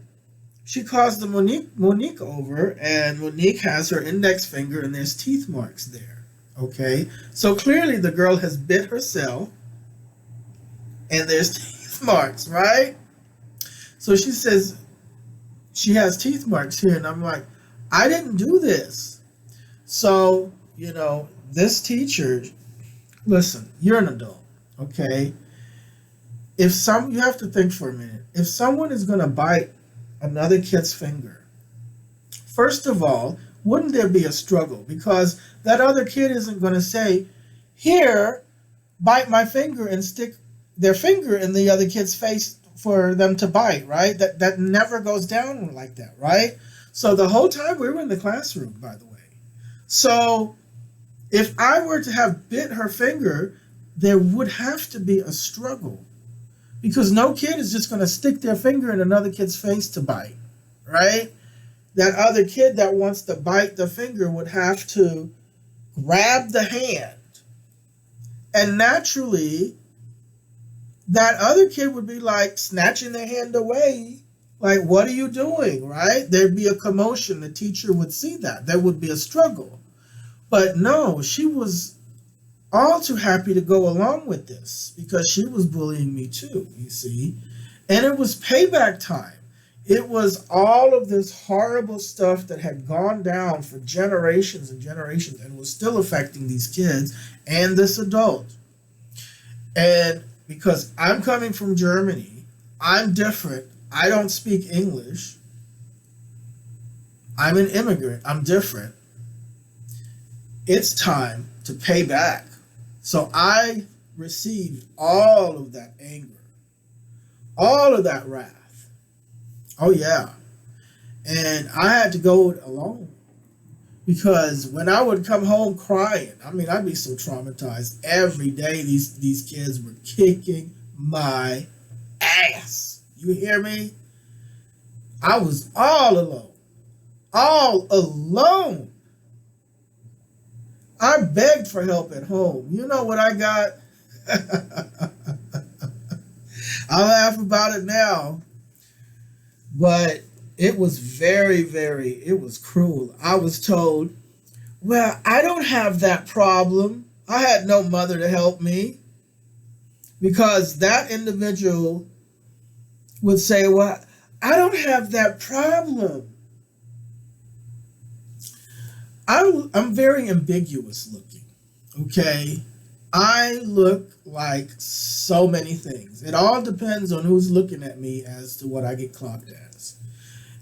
she calls the Monique over, and Monique has her index finger and there's teeth marks there. Okay. So clearly the girl has bit herself and there's teeth marks, right? So she says she has teeth marks here. And I'm like, I didn't do this. So, this teacher, listen, you're an adult, okay? You have to think for a minute. If someone is going to bite another kid's finger, first of all, wouldn't there be a struggle? Because that other kid isn't going to say, here, bite my finger, and stick their finger in the other kid's face for them to bite, right? That never goes down like that, right? So the whole time we were in the classroom, by the way. So if I were to have bit her finger, there would have to be a struggle, because no kid is just going to stick their finger in another kid's face to bite, right? That other kid that wants to bite the finger would have to grab the hand. And naturally, that other kid would be like snatching their hand away. Like, what are you doing, right? There'd be a commotion. The teacher would see that. There would be a struggle. But no, she was all too happy to go along with this because she was bullying me too, you see. And it was payback time. It was all of this horrible stuff that had gone down for generations and generations and was still affecting these kids and this adult. And because I'm coming from Germany, I'm different. I don't speak English. I'm an immigrant. I'm different. It's time to pay back. So I received all of that anger, all of that wrath. Oh, yeah. And I had to go alone, because when I would come home crying, I mean, I'd be so traumatized. Every day these kids were kicking my ass. You hear me? I was all alone. All alone. I begged for help at home. You know what I got? I laugh about it now. But it was it was cruel. I was told, well, I don't have that problem. I had no mother to help me, because that individual would say, well, I don't have that problem. I'm very ambiguous looking. Okay. I look like so many things. It all depends on who's looking at me as to what I get clocked as.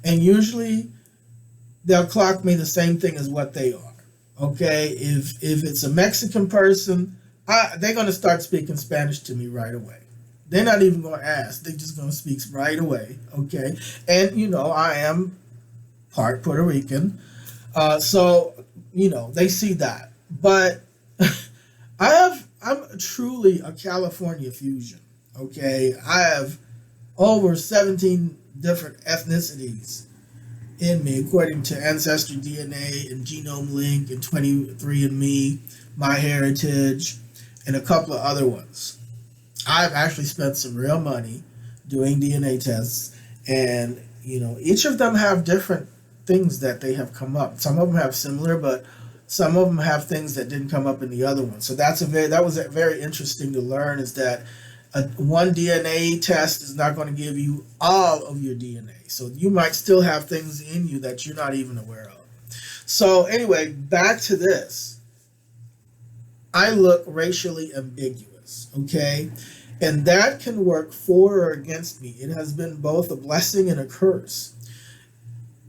And usually they'll clock me the same thing as what they are. Okay. If it's a Mexican person, they're gonna start speaking Spanish to me right away. They're not even gonna ask. They're just gonna speak right away. Okay. And I am part Puerto Rican. So they see that. But I'm truly a California fusion. Okay. I have over 17 different ethnicities in me, according to Ancestry DNA and Genome Link and 23andMe, MyHeritage, and a couple of other ones. I've actually spent some real money doing DNA tests, and each of them have different things that they have come up. Some of them have similar, but some of them have things that didn't come up in the other one. So that was very interesting to learn, is that one DNA test is not going to give you all of your DNA. So you might still have things in you that you're not even aware of. So anyway, back to this. I look racially ambiguous, okay? And that can work for or against me. It has been both a blessing and a curse.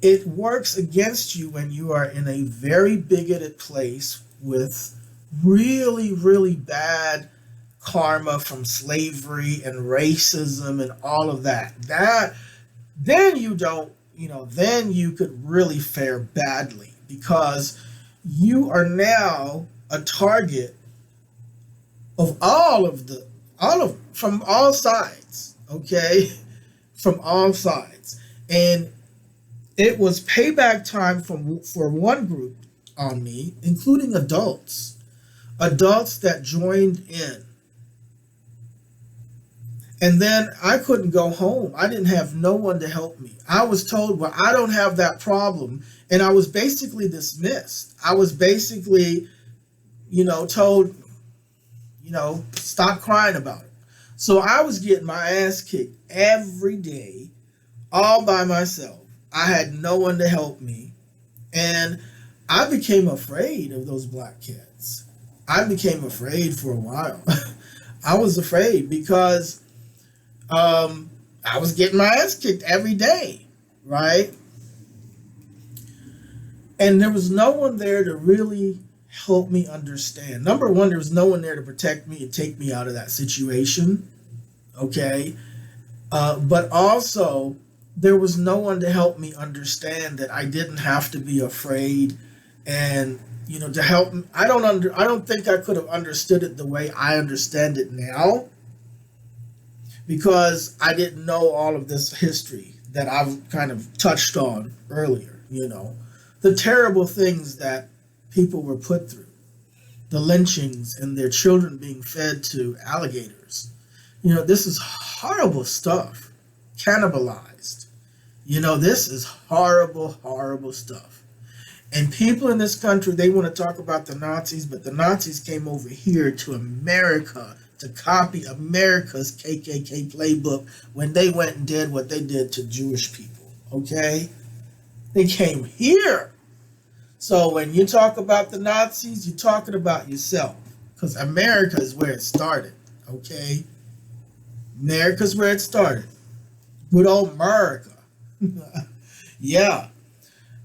It works against you when you are in a very bigoted place with really, really bad karma from slavery and racism and all of that. Then then you could really fare badly, because you are now a target of from all sides, okay? From all sides. And it was payback time for one group on me, including adults that joined in. And then I couldn't go home. I didn't have no one to help me. I was told, well, I don't have that problem. And I was basically dismissed. I was basically, told, stop crying about it. So I was getting my ass kicked every day, all by myself. I had no one to help me. And I became afraid of those black kids. I became afraid for a while. I was afraid because I was getting my ass kicked every day, right? And there was no one there to really help me understand. Number one, there was no one there to protect me and take me out of that situation, okay? But also, there was no one to help me understand that I didn't have to be afraid, and to help me. I don't think I could have understood it the way I understand it now, because I didn't know all of this history that I've kind of touched on earlier. The terrible things that people were put through, the lynchings and their children being fed to alligators. This is horrible stuff. Cannibalized. This is horrible, horrible stuff. And people in this country, they want to talk about the Nazis, but the Nazis came over here to America to copy America's KKK playbook when they went and did what they did to Jewish people, okay? They came here. So when you talk about the Nazis, you're talking about yourself, because America is where it started, okay? America's where it started. Good old America. Yeah.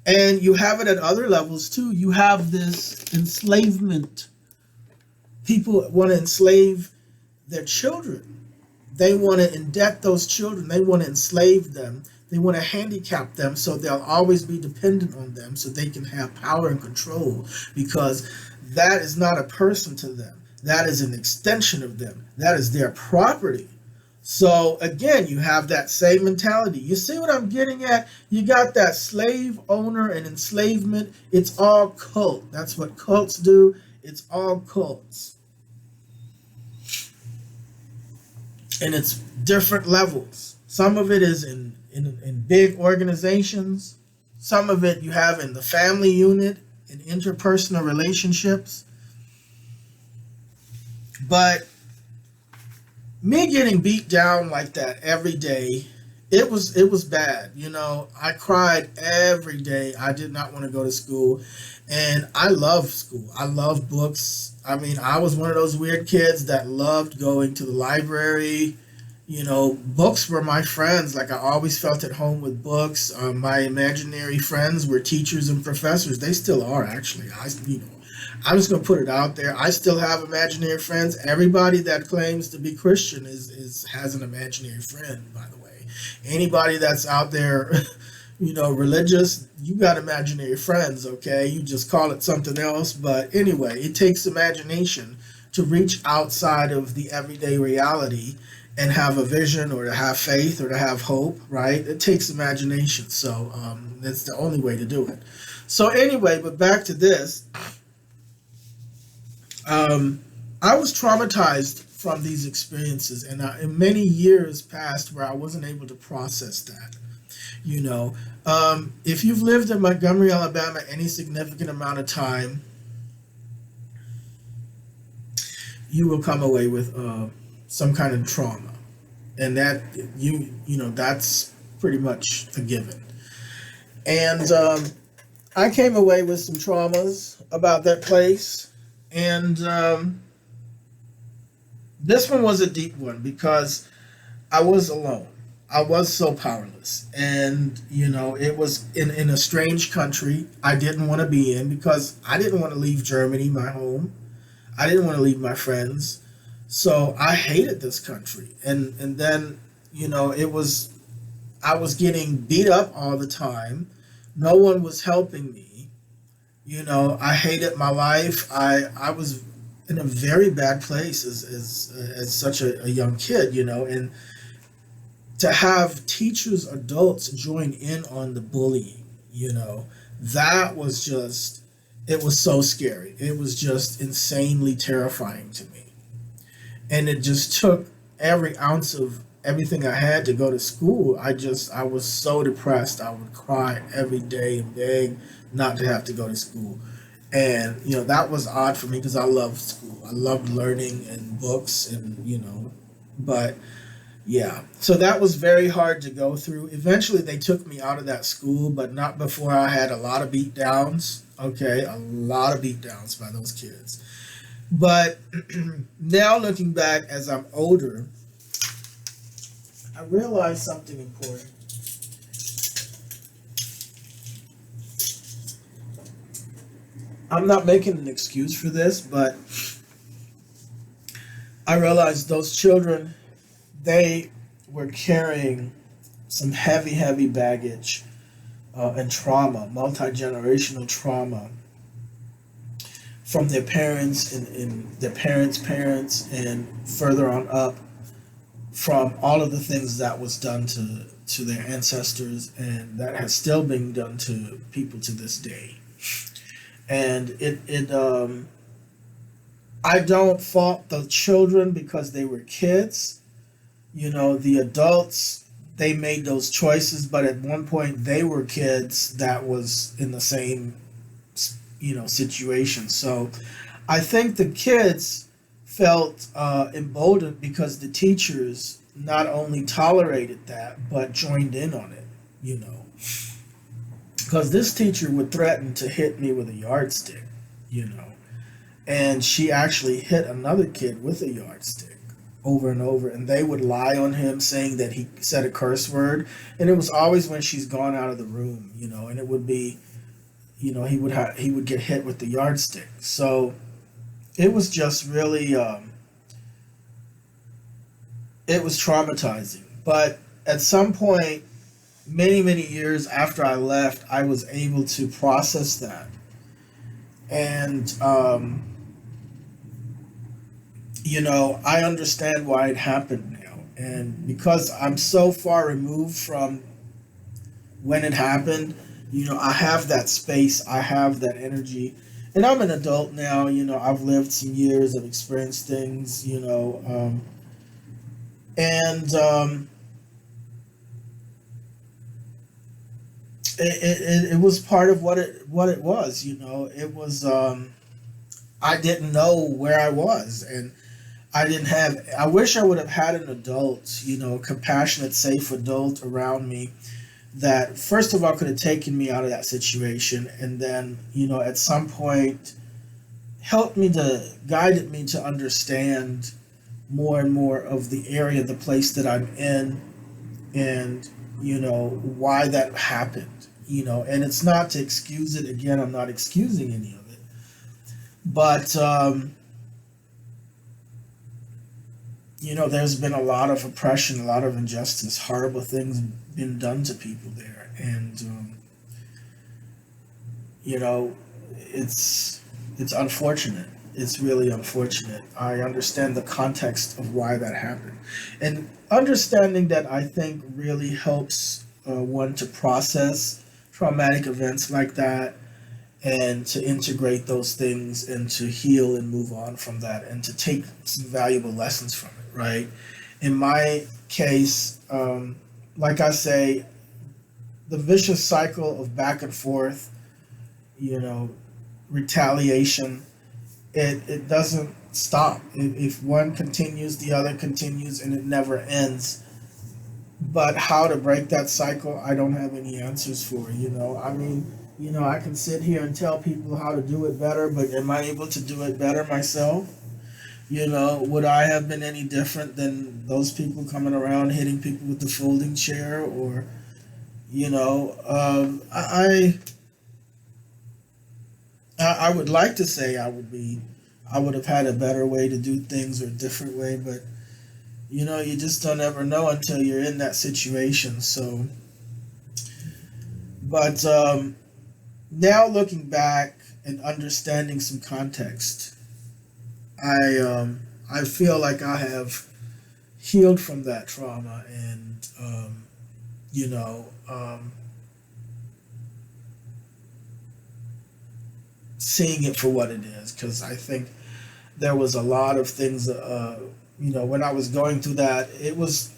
And you have it at other levels too. You have this enslavement. People want to enslave their children. They want to indebt those children. They want to enslave them. They want to handicap them so they'll always be dependent on them, so they can have power and control, because that is not a person to them. That is an extension of them. That is their property. So again, you have that same mentality. You see what I'm getting at? You got that slave owner and enslavement. It's all cult. That's what cults do. It's all cults. And it's different levels. Some of it is in big organizations. Some of it you have in the family unit, in interpersonal relationships. But me getting beat down like that every day it was bad. I cried every day. I did not want to go to school, and I love school. I love books. I mean, I was one of those weird kids that loved going to the library. Books were my friends. Like, I always felt at home with books. My imaginary friends were teachers and professors. They still are, actually. I'm just gonna put it out there. I still have imaginary friends. Everybody that claims to be Christian is has an imaginary friend, by the way. Anybody that's out there, religious, you got imaginary friends, okay? You just call it something else. But anyway, it takes imagination to reach outside of the everyday reality and have a vision, or to have faith, or to have hope, right? It takes imagination. So that's the only way to do it. So anyway, but back to this. I was traumatized from these experiences, and in many years passed where I wasn't able to process that. If you've lived in Montgomery, Alabama, any significant amount of time, you will come away with some kind of trauma, and that that's pretty much a given. And I came away with some traumas about that place, and this one was a deep one because I was alone. I was so powerless. And, it was in a strange country I didn't want to be in, because I didn't want to leave Germany, my home. I didn't want to leave my friends. So I hated this country. And then, I was getting beat up all the time. No one was helping me. I hated my life. I was in a very bad place as such a young kid, and to have teachers, adults join in on the bullying, that was just, it was so scary. It was just insanely terrifying to me. And it just took every ounce of everything I had to go to school. I was so depressed. I would cry every day and beg not to have to go to school. And, that was odd for me because I loved school. I loved learning and books and, but yeah. So that was very hard to go through. Eventually they took me out of that school, but not before I had a lot of beat downs. Okay. A lot of beat downs by those kids. But now looking back as I'm older, I realized something important. I'm not making an excuse for this, but I realized those children, they were carrying some heavy, heavy baggage and trauma, multi-generational trauma from their parents and their parents' parents, and further on up from all of the things that was done to their ancestors, and that has still been done to people to this day. And I don't fault the children because they were kids. The adults, they made those choices, but at one point they were kids that was in the same, situation. So I think the kids felt emboldened because the teachers not only tolerated that, but joined in on it, Because this teacher would threaten to hit me with a yardstick, and she actually hit another kid with a yardstick over and over, and they would lie on him saying that he said a curse word, and it was always when she's gone out of the room, and it would be, he would get hit with the yardstick. So it was just really, it was traumatizing. But at some point, many, many years after I left, I was able to process that. And, I understand why it happened now. And because I'm so far removed from when it happened, I have that space, I have that energy. And I'm an adult now, I've lived some years, I've experienced things, and it was part of what it was. It was, I didn't know where I was, and I didn't have, I wish I would have had an adult, compassionate, safe adult around me that, first of all, could have taken me out of that situation. And then, at some point, guided me to understand more and more of the area, the place that I'm in, and, why that happened, and it's not to excuse it. Again, I'm not excusing any of it. But, there's been a lot of oppression, a lot of injustice, horrible things been done to people there. And, you know, it's unfortunate. It's really unfortunate. I understand the context of why that happened. And understanding that, I think, really helps one to process traumatic events like that, and to integrate those things and to heal and move on from that and to take some valuable lessons from it, right? In my case, like I say, the vicious cycle of back and forth, you know, retaliation, it doesn't stop. If one continues, the other continues, and it never ends. But how to break that cycle, I don't have any answers for. I mean, I can sit here and tell people how to do it better, but am I able to do it better myself? Would I have been any different than those people coming around hitting people with the folding chair? Or, I would like to say I would have had a better way to do things or a different way, but you just don't ever know until you're in that situation. So, but now looking back and understanding some context, I feel like I have healed from that trauma, and you know um, seeing it for what it is, because I think there was a lot of things. When I was going through that, it was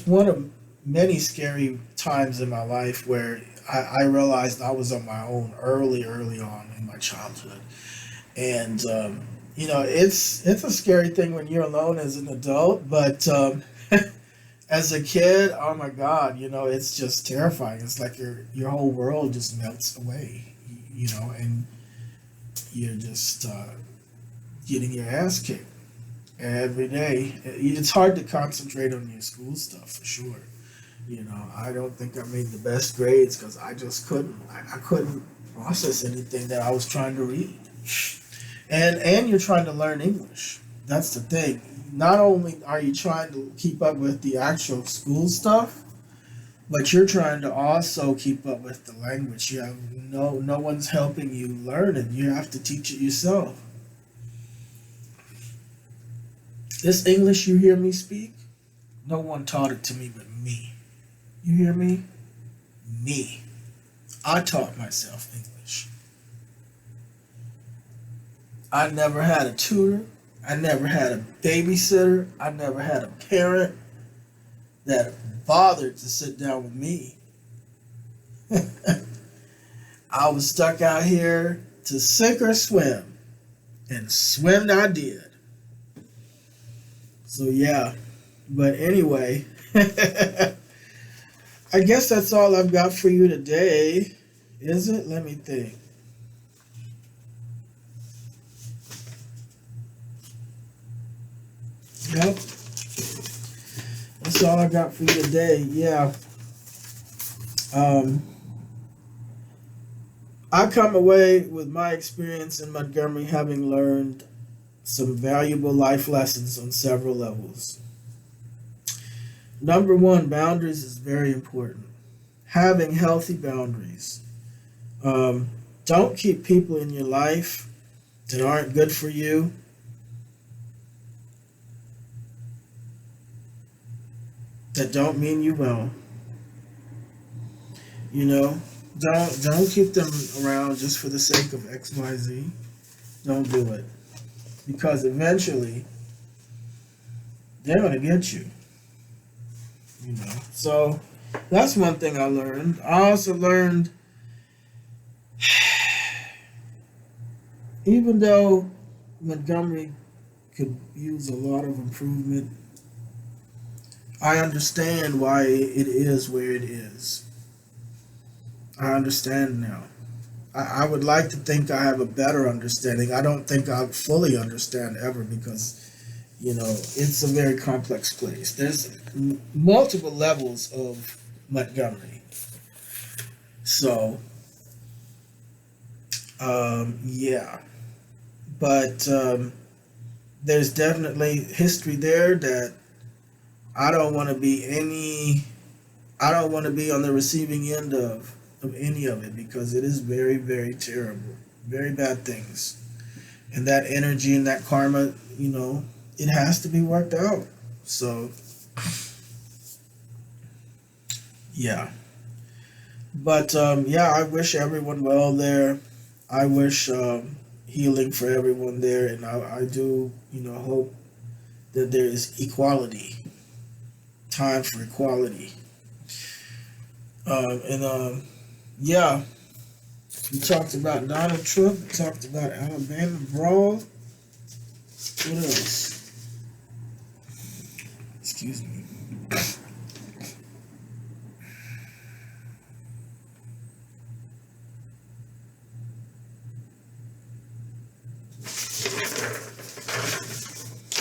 one of many scary times in my life where I realized I was on my own early on in my childhood, and it's a scary thing when you're alone as an adult, but as a kid, oh my God, it's just terrifying. It's like your whole world just melts away, and you're just getting your ass kicked every day. It's hard to concentrate on your school stuff for sure. I don't think I made the best grades because I just couldn't. I couldn't process anything that I was trying to read. And you're trying to learn English. That's the thing. Not only are you trying to keep up with the actual school stuff, but you're trying to also keep up with the language. You have no one's helping you learn it. You have to teach it yourself. This English you hear me speak, no one taught it to me but me. You hear me? Me. I taught myself English. I never had a tutor. I never had a babysitter. I never had a parent that bothered to sit down with me. I was stuck out here to sink or swim, and swim I did. So yeah, but anyway, I guess that's all I've got for you today. Is it? Let me think. Yep. That's all I got for you today. Yeah. I come away with my experience in Montgomery having learned some valuable life lessons on several levels. Number one, boundaries is very important. Having healthy boundaries. Don't keep people in your life that aren't good for you. That don't mean you well. Don't keep them around just for the sake of XYZ. Don't do it. Because eventually they're gonna get you. So that's one thing I learned. I also learned, even though Montgomery could use a lot of improvement. I understand why it is where it is. I understand now. I would like to think I have a better understanding. I don't think I fully understand ever because, it's a very complex place. There's multiple levels of Montgomery. So, yeah. But there's definitely history there that I don't want to be on the receiving end of any of it because it is very, very terrible. Very bad things. And that energy and that karma, it has to be worked out. So, yeah. But, I wish everyone well there. I wish healing for everyone there. And I do, hope that there is equality. Time for equality. Yeah. We talked about Donald Trump. We talked about Alabama Brawl. What else? Excuse me.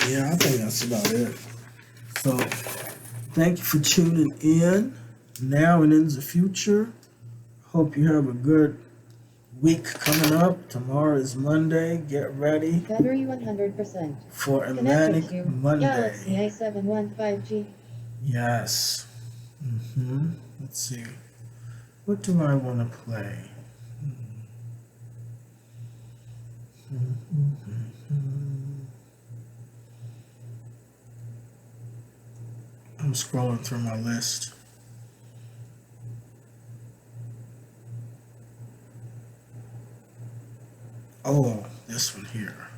Yeah, I think that's about it. So, thank you for tuning in. Now and in the future. Hope you have a good week coming up. Tomorrow is Monday. Get ready. Battery 100%. For a Manic Monday. Galaxy A715G. Yes. Let's see. What do I want to play? I'm scrolling through my list. Oh, this one here.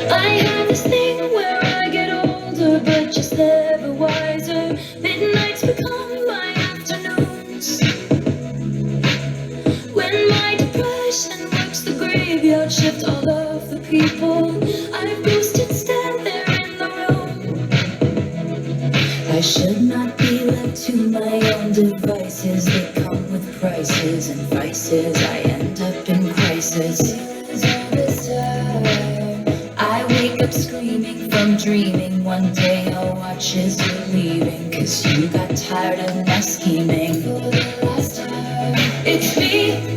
I have this thing where I get older, but just never wiser. Midnights become my afternoons. When my depression works the graveyard shift, all of the people I've boosted stand there in the room. I should not be left to my own devices. They come with prices and vices. I end up in crisis. All this time, I wake up screaming from dreaming. One day I'll watch as you're leaving, 'cause you got tired of my scheming. For the last time, it's me.